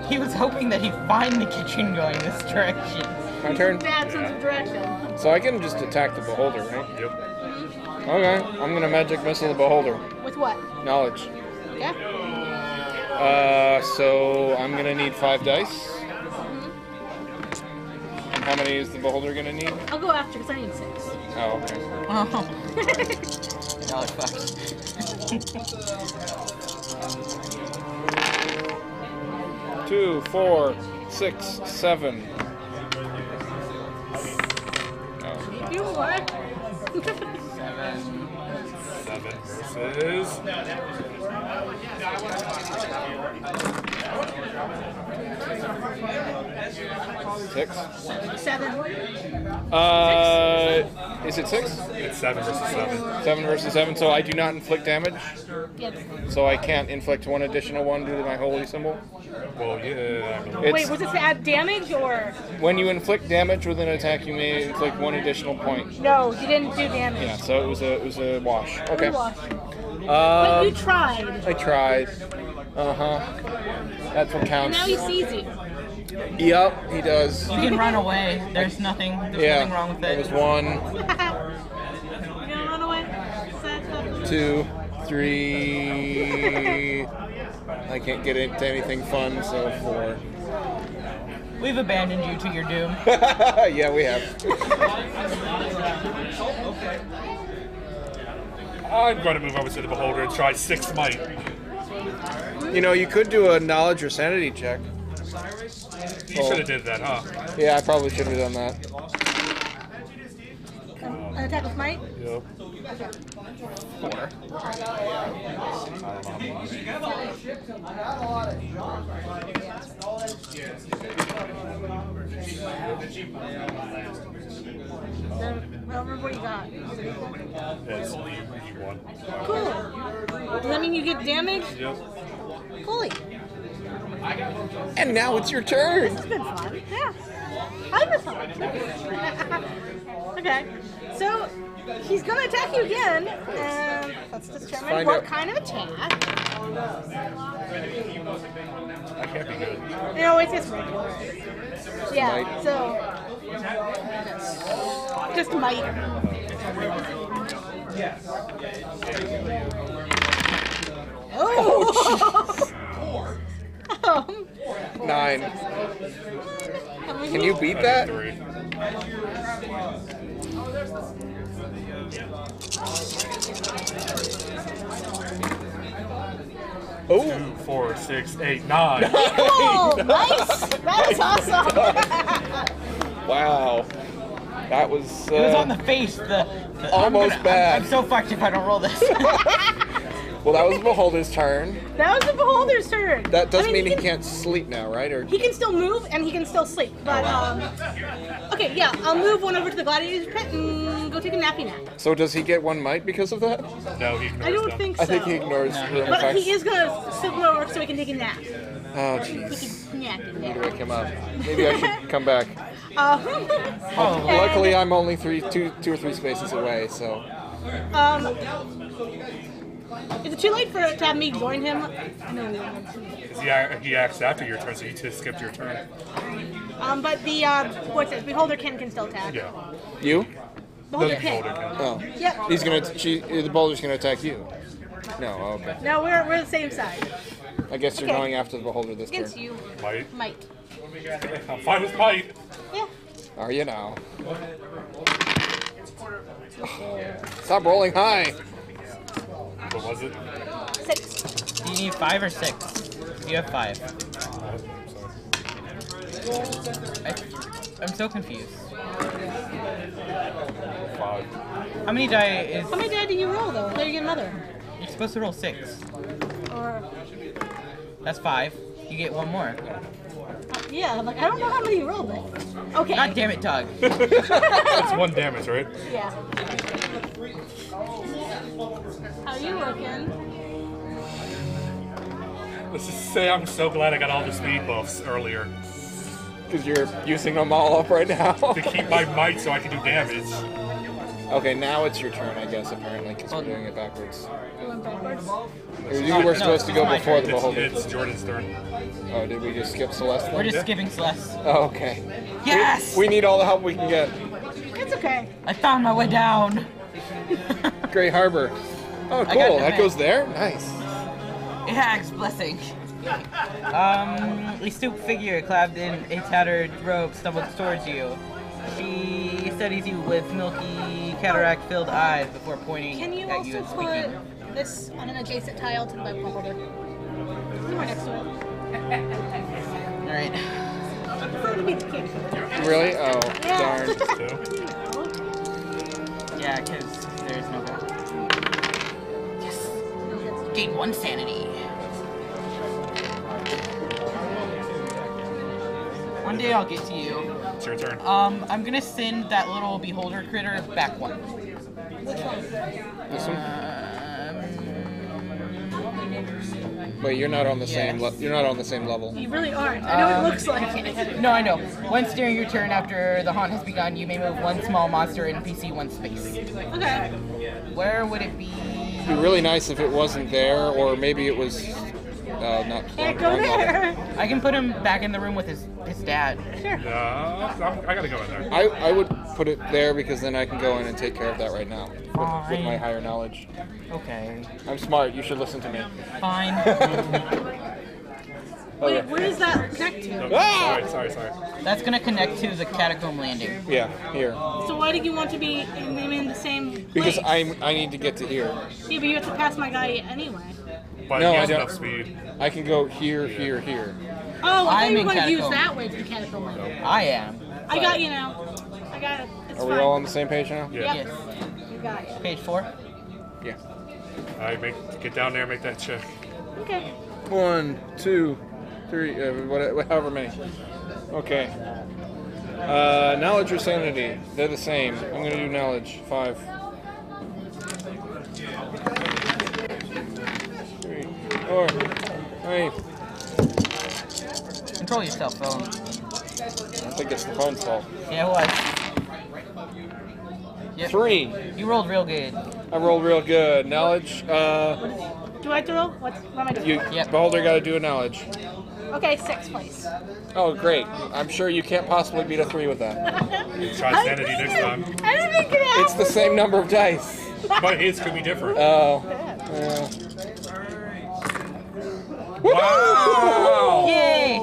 He was hoping that he'd find the kitchen going this direction. My turn. Bad sense of direction. So I can just attack the beholder, right? Yep. Okay. I'm gonna magic missile the beholder. With what? Knowledge. Yeah. So I'm gonna need 5 dice. And how many is the beholder gonna need? I'll go after because I need 6. Oh, okay. Oh. Y'all are fucked. 2, 4, 6, 7. You what? 7 versus. 6. 7. Is it 6? It's 7 versus 7. 7 versus 7, so I do not inflict damage. Yes. So I can't inflict 1 additional one due to my holy symbol. Well, yeah. I mean, It's, Wait, was it to add damage or? when you inflict damage with an attack, you may inflict 1 additional point. No, you didn't do damage. Yeah, so it was a wash. Okay. But you tried. I tried. That's what And counts. now he sees you. Yep, he does. You can run away. There's nothing wrong with There it. was 1, You gonna run away? Sad stuff. 2, 3. I can't get into anything fun, so 4. We've abandoned you to your doom. Yeah, we have. I'm going to move over to the beholder and try 6 might. You know, you could do a knowledge or sanity check. You should have did that, huh? Yeah, I probably should have done that. An attack with might? Yep. 4. I don't remember What you got? It's one. Cool. Does that mean you get damage? Yep. Cool. And now it's your turn. It's been fun. Yeah. I've been fun. Okay. So he's gonna attack you again, and let's determine Find what out. kind of attack. I can't be good. It always gets regular. Yeah. Might. So just might. Oh. 9. How many? Can you beat that? 3. Oh. 2, 4, 6, 8, 9. Oh, nice! That is awesome! Wow. That was. It was on the face. Almost bad. I'm so fucked if I don't roll this. Well, that was Beholder's turn. That was the beholder's turn. That does I mean he can't sleep now, right? Or He can still move and he can still sleep. But okay, yeah, I'll move one over to the gladiator's pit and go take a nappy nap. so does he get 1 might because of that? No, he ignores I don't them. think so. I think he ignores room But effects. he is gonna slip over so he can take a nap. Oh, He jeez. can nap in Need to there. wake him up. Maybe I should come back. Oh, Luckily, I'm only two or three spaces away, so. Is it too late to have me join him? No. He acts after your turn, so you just skipped your turn. But the what's it? Beholder can still attack. Yeah. You? Beholder The can. beholder can. Oh. Yep. He's gonna. The boulder's gonna attack you. No. Okay. No, we're the same side. I guess you're Okay. going after the beholder this Against turn. you, Might. might. I'm fine with might. Yeah. Are you now? Stop rolling high. What was it? 6. do you need 5 or 6? You have 5. I'm so confused. 5. How many die is? How many die do you roll though? Until you get another. You're supposed to roll 6. Or That's 5. You get 1 more. yeah, like I don't know how many you rolled, but okay. God damn it, Doug. That's 1 damage, right? Yeah. How you working? Let's just say I'm so glad I got all the speed buffs earlier Because you're using them all up right now. to keep my might so I can do damage. Okay, now it's your turn, I guess, apparently, because we're doing it backwards. You went backwards. You were supposed to go it's my before turn. the beholder. It's Jordan's turn. Oh, did we just skip Celeste? We're just Yeah. skipping Celeste. Oh, okay. Yes! We need all the help we can get. It's okay. I found my way down. Gray Harbor. Oh, I got cool. the That map. goes there? Nice. Hag's blessing. A stooped figure clad in a tattered robe stumbled towards you. She studies you with milky, cataract-filled eyes before pointing Can you at you also and speaking. put this on an adjacent tile to the Bible holder? Somewhere next to it. Alright. I prefer to be the king. Really? Oh, Yeah. darn. 2. Yeah, because there's no go. Yes. Gain 1 sanity. One day I'll get to you. It's your turn. I'm gonna send that little beholder critter back 1. Which one? This one? Wait, you're not on the same. Yes. You're not on the same level. You really aren't. I know it looks like it. No, I know. Once during your turn after the haunt has begun, you may move 1 small monster NPC 1 space. Okay. Where would it be? It'd be really nice if it wasn't there, or maybe it was not. Can't go wrong level. there. I can put him back in the room with his dad. Sure. I gotta go in there. I would put it there because then I can go in and take care of that right now with Fine. my higher knowledge. Okay. I'm smart. You should listen to me. Fine. Wait, where does that connect to? Ah! Sorry. That's gonna connect to the catacomb landing. Yeah, here. So why did you want to be in the same Because place? I need to get to here. Yeah, but you have to pass my guy anyway. But No, he I has don't. enough speed. I can go here, here, here. Oh, I thought I'm you in were going to use catacomb. that way to the catacomb landing. I am. I got you now. I got it. It's Are fine. we all on the same page now? Yeah. Yep. Yes. You got it. Page 4. Yeah. Get down there and make that check. Okay. 1, 2, 3, however many. Okay. Knowledge or sanity? They're the same. I'm going to do knowledge. 5. 3, 4, 5. Control yourself, phone. I think it's the phone's fault. Yeah, it was. Yep. 3. You rolled real good. I rolled real good. Knowledge. Do I have to roll? What am I doing? You, Yep. Beholder got to do a knowledge. Okay, 6th place. Oh, great. I'm sure you can't possibly beat a 3 with that. Try sanity next time. I didn't think it happened. It's the same number of dice. But his could be different. Oh. Wow! Yay!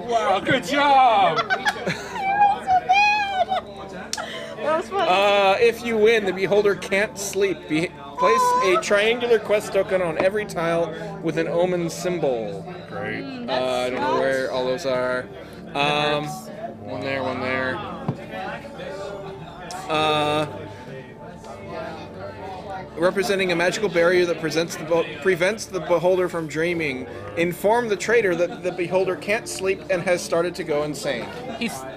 Wow, good job! That was funny. If you win, the Beholder can't sleep. Place a triangular quest token on every tile with an omen symbol. Great. I don't know where all those are. One there, one there. Representing a magical barrier that prevents the Beholder from dreaming. Inform the trader that the Beholder can't sleep and has started to go insane.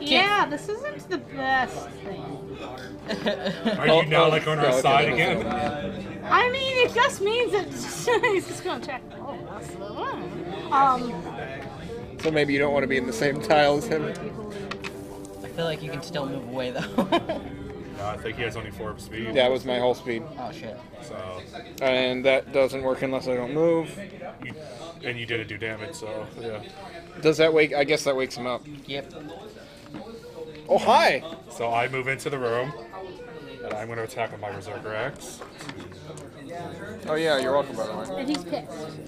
Yeah, this isn't the best thing. Are you now like on our side again? I mean, it just means that he's just gonna check. Oh, that's the one. So maybe you don't want to be in the same tile as him. I feel like you can still move away though. No, I think he has only 4 speed. That was my whole speed. Oh shit. So, And that doesn't work unless I don't move. and you didn't do damage, so yeah. Does that wake? I guess that wakes him up. Yep. Oh, hi! So I move into the room, and I'm going to attack with my Berserker Axe. Oh yeah, you're welcome, by the way. And he's pissed.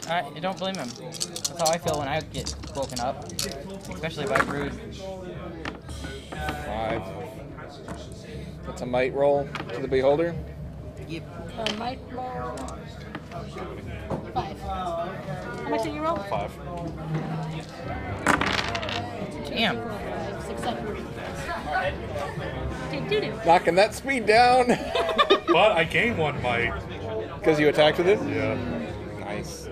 I don't blame him. That's how I feel when I get woken up, especially by Brood. 5. That's a might roll to the Beholder. Yep. Might roll 5. How much did you roll? 5. Damn. 6, 7. Take doo-doo. Knocking that speed down. But I gained 1 might. Because you attacked with it? Yeah. Nice.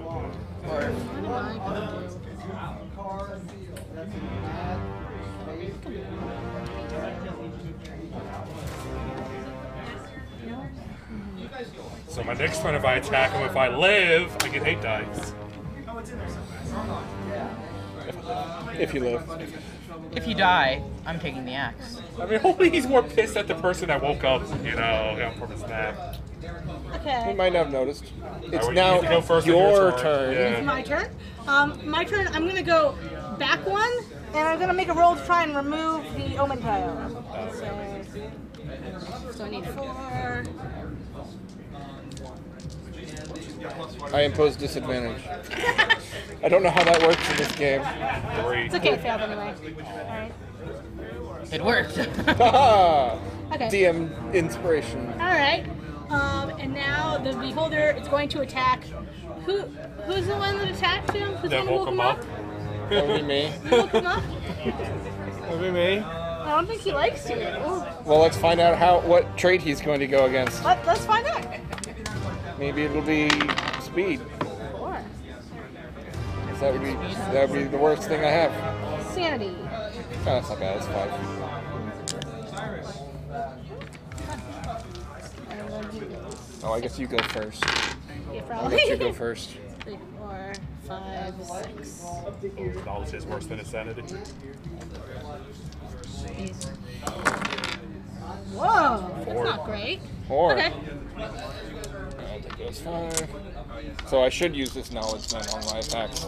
So my next turn, if I attack him, if I live, I get 8 dice. If you live. If you die, I'm taking the axe. I mean, hopefully he's more pissed at the person that woke up, from his nap. You Okay. might have noticed. It's you now get to go first on your your turn. turn. Yeah. My turn. My turn. I'm gonna go back 1, and I'm gonna make a roll to try and remove the omen tile. So I need 4. I impose disadvantage. I don't know how that works in this game. 3. It's okay, failed anyway. Alright. It worked. Haha! Okay. DM inspiration. Alright. And now the Beholder is going to attack. Who's the one that attacked him? Who's the That one who woke woke him him up. up? That would be me. You woke him up? That would be me. I don't think he likes you. Ooh. Well, let's find out what trait he's going to go against. Let's find out. Maybe it'll be speed. 4. 'Cause that would be the worst thing I have. Sanity. Oh, that's not bad. It's 5. Oh, I guess you go first. Yeah, I'll probably. let you go first. 3, 4, 5, 6. Knowledge is worse than insanity. Whoa, that's 4. not great. 4. Okay. I'll take those 5. So I should use this knowledge then on my attacks.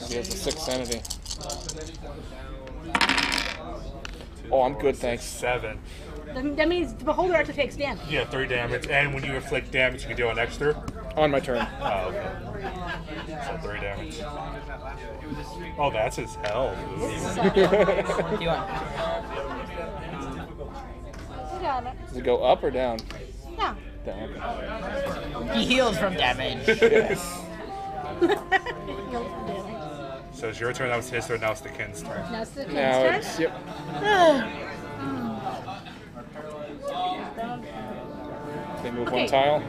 He has a 6 sanity. Oh, I'm good, thanks. 7. That means the Beholder actually takes damage. Yeah, 3 damage. And when you inflict damage, you can do an extra. On my turn. Oh, okay. So 3 damage. Oh, that's his health. Ooh. What do you want? You got it. Does it go up or down? Yeah. Down. He heals from damage. So it's your turn, that was his turn, now it's the Ken's turn. Now it's the kid's Now turn. it's, yep. They move Okay. one tile.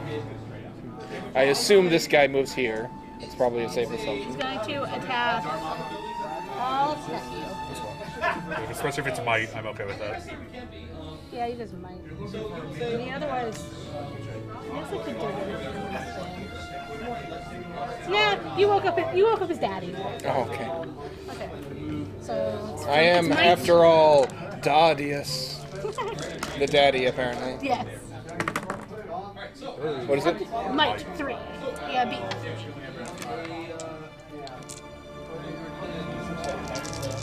I assume this guy moves here. It's probably a safe He's assumption. going to attack. I'll attack you. Especially if it's might, I'm okay with that. Yeah, he doesn't mind. I mean, otherwise, I guess I could do it. Nah, you woke up as daddy. Oh, okay. Okay. So I am, it's after all, Dadius. The daddy, apparently. Yes. What is it? Might 3. Yeah, B.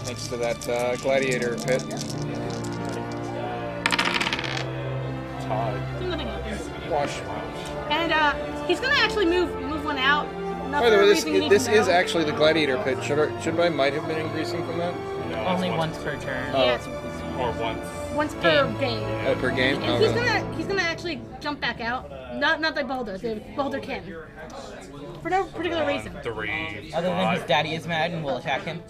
Next to that gladiator pit. Tied. Nothing else. Wash. And he's gonna actually move one out. Not By the for way, a this reason you need this to is know. actually the gladiator pit. Should I might have been increasing from that? No, Only it's once per turn. Yeah, it's Or once. once per game. Oh, per game. And Okay. he's gonna actually jump back out. Not the Baldur. The Baldur can. For no particular reason. 3, Other than his 5. daddy is mad and will attack him.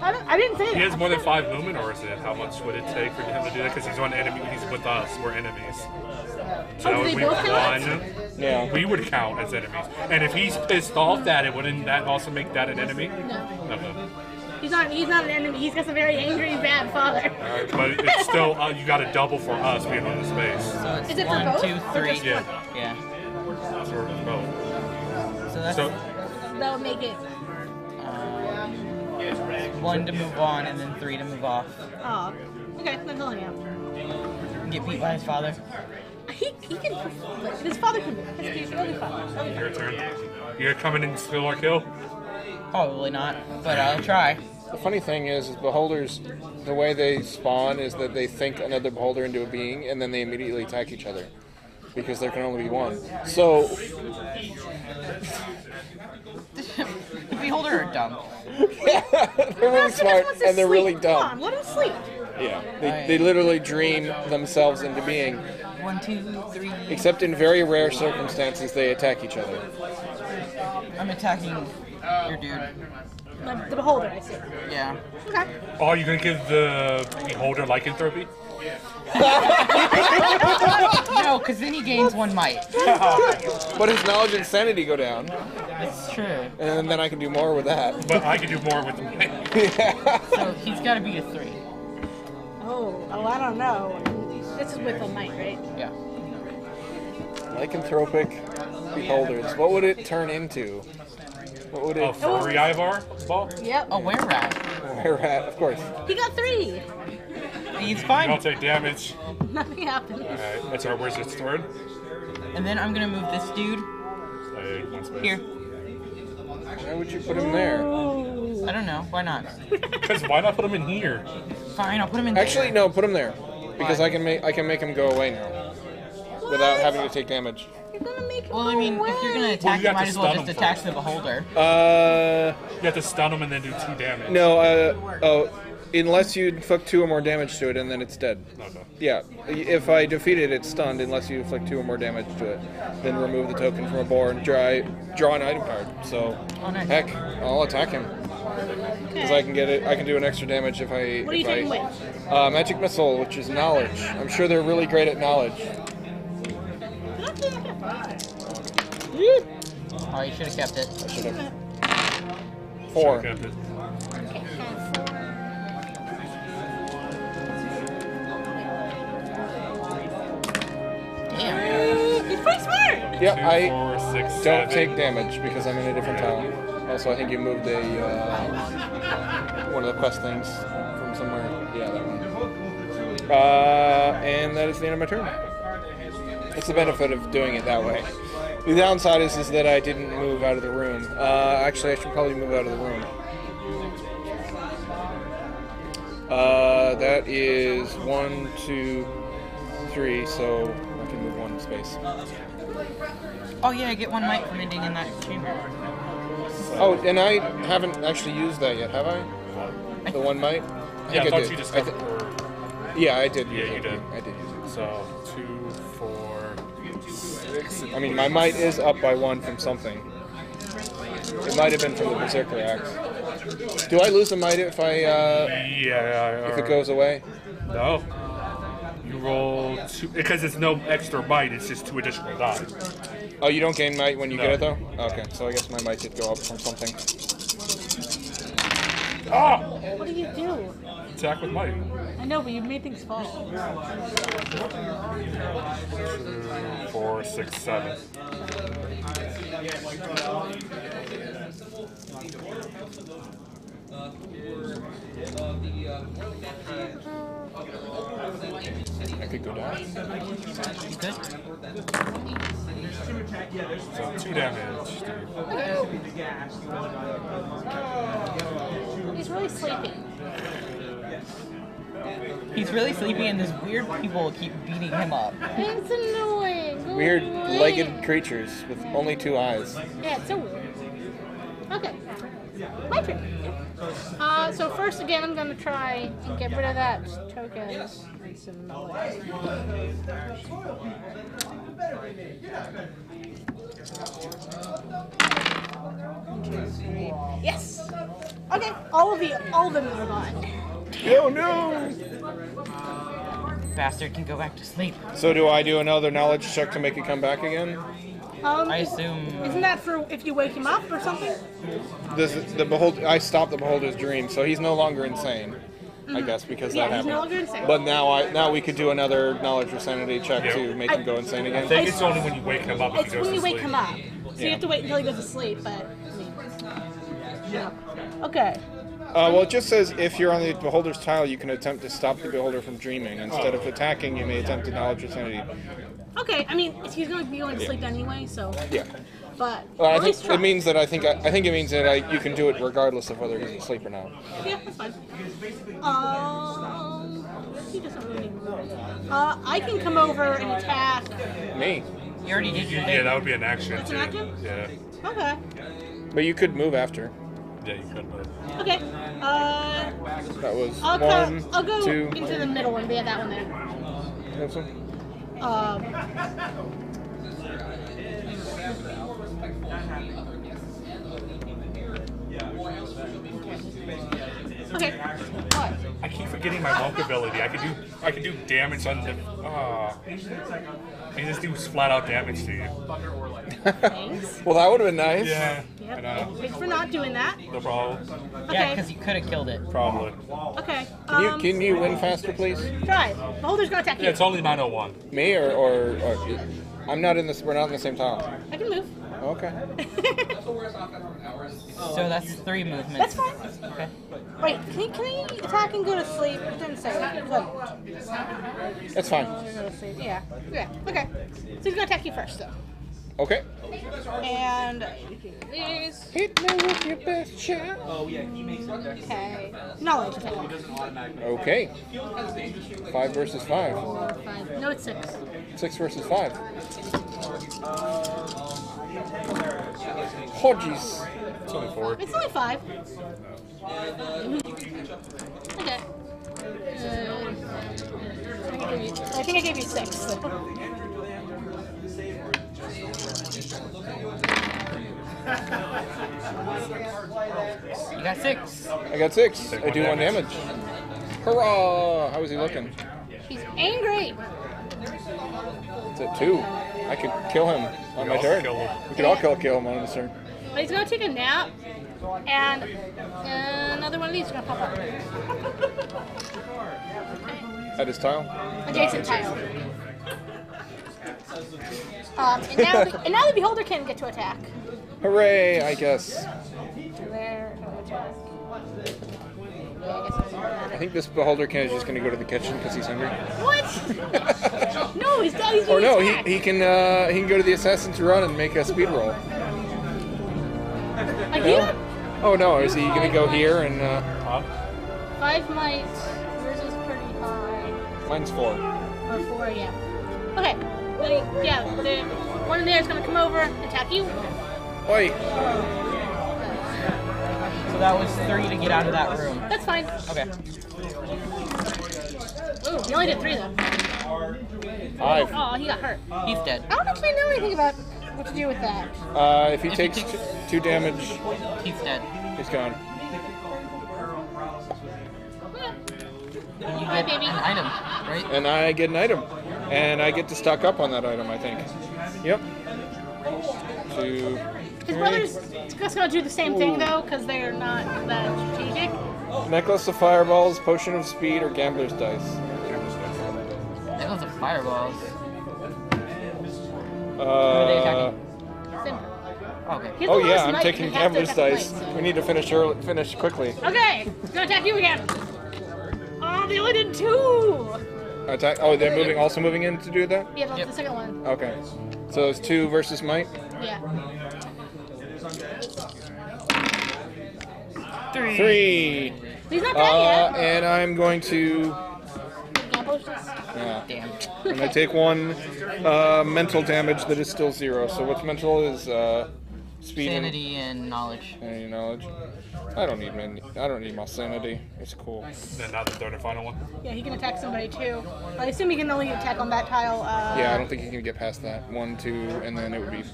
I didn't say He that. has more than 5 movement, or is it? How much would it take for him to do that? Because he's on enemy. He's with us. We're enemies. So Oh, do they we both count? one. Yeah. We would count as enemies. And if he's pissed off that, it wouldn't that also make that an enemy? No. Okay. He's not an enemy. He's just a very angry, bad father. Alright, but it's still you got to double for us being on the space. So it's Is it for 1, both? 2, Or 3. just Yeah. Yeah. For both. So that's So That would make it. 1 to move on and then 3 to move off. Oh. Okay, then he'll hang out. Get beat by his father. He can. Like, his father can. He'll be fine. your turn. You're coming in to steal our kill. Probably not, but I'll try. The funny thing is beholders, the way they spawn is that they think another beholder into a being, and then they immediately attack each other, because there can only be one. So, The beholder are dumb. they're really smart and they're really Come on, dumb. let him sleep. Yeah, they literally dream themselves into being. 1, 2, 3. Except in very rare circumstances, they attack each other. I'm attacking your dude. The beholder, I see. Yeah. Okay. Oh, you're gonna give the beholder lycanthropy? No, because then he gains 1 might. But his knowledge and sanity go down, It's true. and then I can do more with that. But I can do more with the Yeah. So he's got to beat a 3. Oh, I don't know. This is with a might, right? Yeah. Lycanthropic beholders. What would it turn into? What would Oh, it? furry Ivar ball? Yep. A were-rat. Where at? Of course. He got 3. He's You fine. don't take damage. Nothing happened. Alright, that's our where's it stored? And then I'm going to move this dude One space. here. Why would you put him there? I don't know. Why not? Because why not put him in here? Fine, I'll put him in Actually, there. no. Put him there, because Why? I can make him go away now, without having to take damage. You're gonna make him Well, I mean, if you're going to Well, attack, you you have might to as well stun just him attack first. the beholder. You have to stun him and then do 2 damage. No. Unless you inflict 2 or more damage to it, and then it's dead. Okay. Yeah. If I defeat it, it's stunned unless you inflict 2 or more damage to it. Then remove the token from a board and draw an item card. So, Oh, nice. heck, I'll attack him. Because I can get it. I can do an extra damage if I. What are you if I, taking with? Magic missile, which is knowledge. I'm sure they're really great at knowledge. Oh, you should have kept it. I should have. 4. Kept it. Damn. He's pretty smart. Yeah, 2, I 4, 6, don't 7. take damage because I'm in a different tile. Also, I think you moved a one of the quest things from somewhere. Yeah, that one. And that is the end of my turn. That's the benefit of doing it that way. The downside is that I didn't move out of the room. Actually, I should probably move out of the room. That is 1, 2, 3, so I can move 1 space. Oh, yeah, I get 1 might from ending in that chamber. Oh, and I haven't actually used that yet, have I? The 1 might? Yeah, I think thought did. you discovered her. Yeah, I did. Yeah, use you it. did. I did use it. So 2, 4, 6. I mean, my might is up by 1 from something. It might have been from the Berserker Axe. Do I lose the might if I Yeah. if it goes away? No. You roll 2 because it's no extra might. It's just 2 additional die. Oh, you don't gain might when you No. get it though? Okay, so I guess my might did go up from something. Ah! What do you do? Attack with might. I know, but you made things fall. 2, 4, 6, 7. I could go down. You good? So 2 damage. He's really sleepy. He's really sleepy, and these weird people keep beating him up. It's annoying. Go Weird away. legged creatures with only 2 eyes. Yeah, it's so weird. Okay. My turn. So first again, I'm gonna try and get rid of that token and some knowledge. Yes. Okay. All of them are gone. Oh no! Bastard can go back to sleep. So do I do another knowledge check to make it come back again? I assume. Isn't that for if you wake him up or something? I stopped the beholder's dream, so he's no longer insane. I guess because Yeah, that he's no happened. longer insane. But now we could do another knowledge or sanity check to make him go insane I again. think it's only when you wake him up if It's he goes when you to wake sleep. him up. So you have to wait until he goes to sleep, but I mean, yeah. Okay. Well, it just says if you're on the beholder's tile, you can attempt to stop the beholder from dreaming. Instead of attacking, you may attempt to knowledge or sanity. Okay, I mean, he's going to be going to sleep anyway, so. Yeah. But Well, at I least think try. it means that I think it means that you can do it regardless of whether he's asleep or not. Yeah, that's fine. He doesn't really move. I can come over and attack. Me. You already did your Yeah, thing. that would be an action. That's an too. action? Yeah. Okay. But you could move after. Yeah, you could move. Okay. That was I'll go 2. into the middle one. Yeah, that one there. This one? Okay. What? I keep forgetting my monk ability. I could do damage on the. I can just do flat out damage to you. Thanks. Well, that would have been nice. Yeah. Yep. I know. Thanks for not doing that. No problem. Yeah, Okay. because you could have killed it. Probably. Okay. Can you win faster, please? Try. Beholder's gonna attack you. Yeah, it's only 901. Me or I'm not in this. We're not in the same tile. I can move. Okay. So that's 3 movements. That's fine. Okay. Wait, can he attack and go to sleep? It didn't say that. He couldn't. That's fine. Go to sleep. Yeah. Yeah. Okay. So he's gonna attack you first, though. Okay. And these. Hit me with your best shot. Okay. Knowledge attack. Okay. 5 versus 5. 4, 5. No, it's 6. 6 versus 5. Oh, jeez. It's only 4. It's only 5. Okay. I think I gave you 6. So. You got 6. I got 6. I do 1 damage. Hurrah! How is he looking? He's angry. It's at 2. I could kill him on my all turn. kill him. We could all kill him on his turn. But he's gonna take a nap, and another one of these is gonna pop up. At his tile. Adjacent tile. And now the beholder can get to attack. Hooray, I guess. There, attack. Yeah, I guess that's not I matter. think this beholder can is just going to go to the kitchen because he's hungry. What? No, he's down. He's Or gonna no, attack. he can go to the Assassin's Run and make a speed roll. Again? Oh no, is he going to go here and 5 might. Yours is pretty high. mine's 4. Or 4, yeah. Okay. Yeah, the one in there is gonna come over and attack you. Oi! So that was 3 to get out of that room. That's fine. Okay. Ooh, he only did 3 though. 5. Oh, he got hurt. He's dead. I don't actually know anything about what to do with that. If he takes 2 damage, He's dead. he's gone. And you Hi, get baby. an item, right? And I get an item. And I get to stock up on that item, I think. Yep. 2, His brother's just gonna do the same thing though, because they're not that strategic. Necklace of fireballs, potion of speed, or gambler's dice. Necklace of fireballs. Who are they attacking? Simba. Okay. He's Oh the yeah, lowest I'm knight, taking he has to gambler's attack dice. twice. We need to finish quickly. Okay, he's gonna attack you again. Oh, they only did 2. Attack. Oh, they're also moving in to do that. Yeah, that's Yep. the second one. Okay. So it's 2 versus might. Yeah. 3. He's not dead yet. And I'm going to. Gamble just- Yeah. Damn. And I take 1 mental damage that is still 0. So what's mental is speed Sanity and knowledge. and any knowledge. I don't need my sanity. It's cool. Then now the third and final one. Yeah, he can attack somebody too. I assume he can only attack on that tile. Yeah, I don't think you can get past that. 1, 2, and then it would be.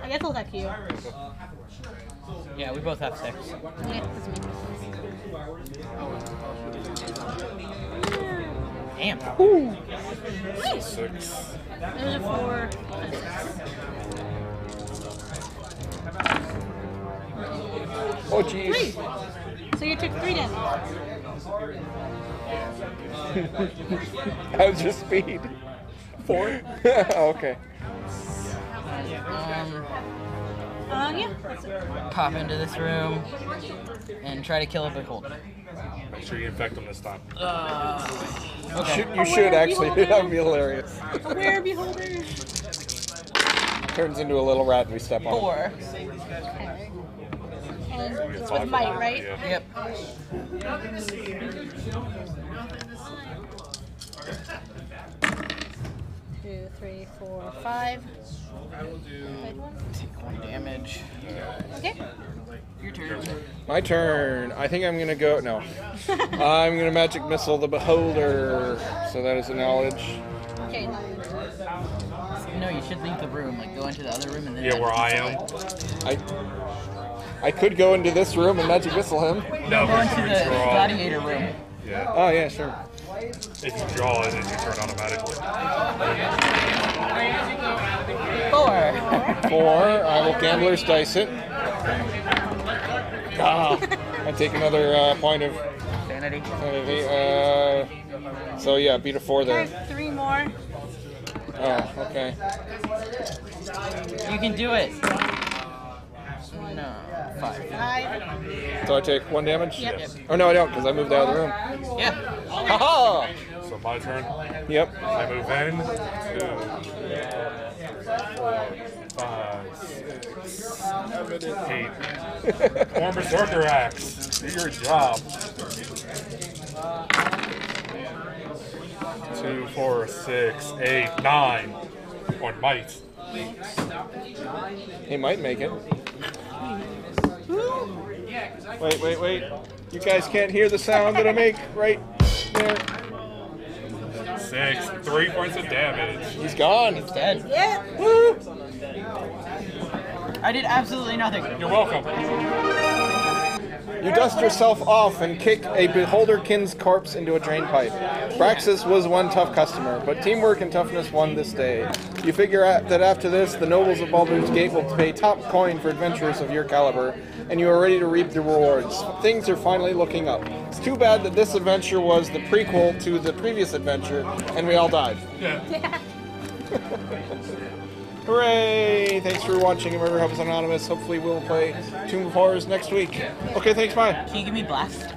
I guess I'll attack you. Yeah, we both have 6. Yeah, that's me. Damn. Ooh. 6. Those are 4. Oh jeez. 3. So you took 3 damage. How's your speed? 4. Okay. Yeah. That's it. Pop into this room and try to kill a beholder. Make sure you infect them this time. Okay. You should actually. That would be hilarious. Aware beholder. Turns into a little rat and we step on it. 4. Okay. And it's with might, right? Yeah. Yep. Two, 3, 4, 5. Take 1 damage. Okay. Your turn. My turn. I think I'm gonna go. No. I'm gonna magic missile the beholder. So that is a knowledge. Okay. No, you should leave the room. Like, go into the other room and then. Yeah, where I am. I could go into this room and magic missile him. No, Go into you the draw. gladiator room. Yeah. Oh yeah, sure. If you draw it, then you turn automatically. 4. 4. I will gambler's dice it. Ah, I take another point of Sanity. sanity. So yeah, beat a 4 there. Okay, 3 more. Oh, okay. You can do it. No. 5. 5. So I take 1 damage? Yep. Oh no, I don't, because I moved out of the room. Yeah. Haha! So my turn. Yep. I move in. 2, 4, 5, 6, 7, 8. Form Berserker Axe. Do your job. 2, 4, 6, 8, 9. On might. He might make it. Wait. You guys can't hear the sound that I make right there. 6. 3 points of damage. He's gone. Dead. Yeah. Woo! I did absolutely nothing. You're welcome. You dust yourself off and kick a beholderkin's corpse into a drain pipe. Braxis was one tough customer, but teamwork and toughness won this day. You figure out that after this, the nobles of Baldur's Gate will pay top coin for adventurers of your caliber, and you are ready to reap the rewards. Things are finally looking up. It's too bad that this adventure was the prequel to the previous adventure, and we all died. Yeah. Hooray! Thanks for watching Murderhobos Anonymous. Hopefully we'll play Tomb of Horrors next week. Okay, thanks, bye. Can you give me blast?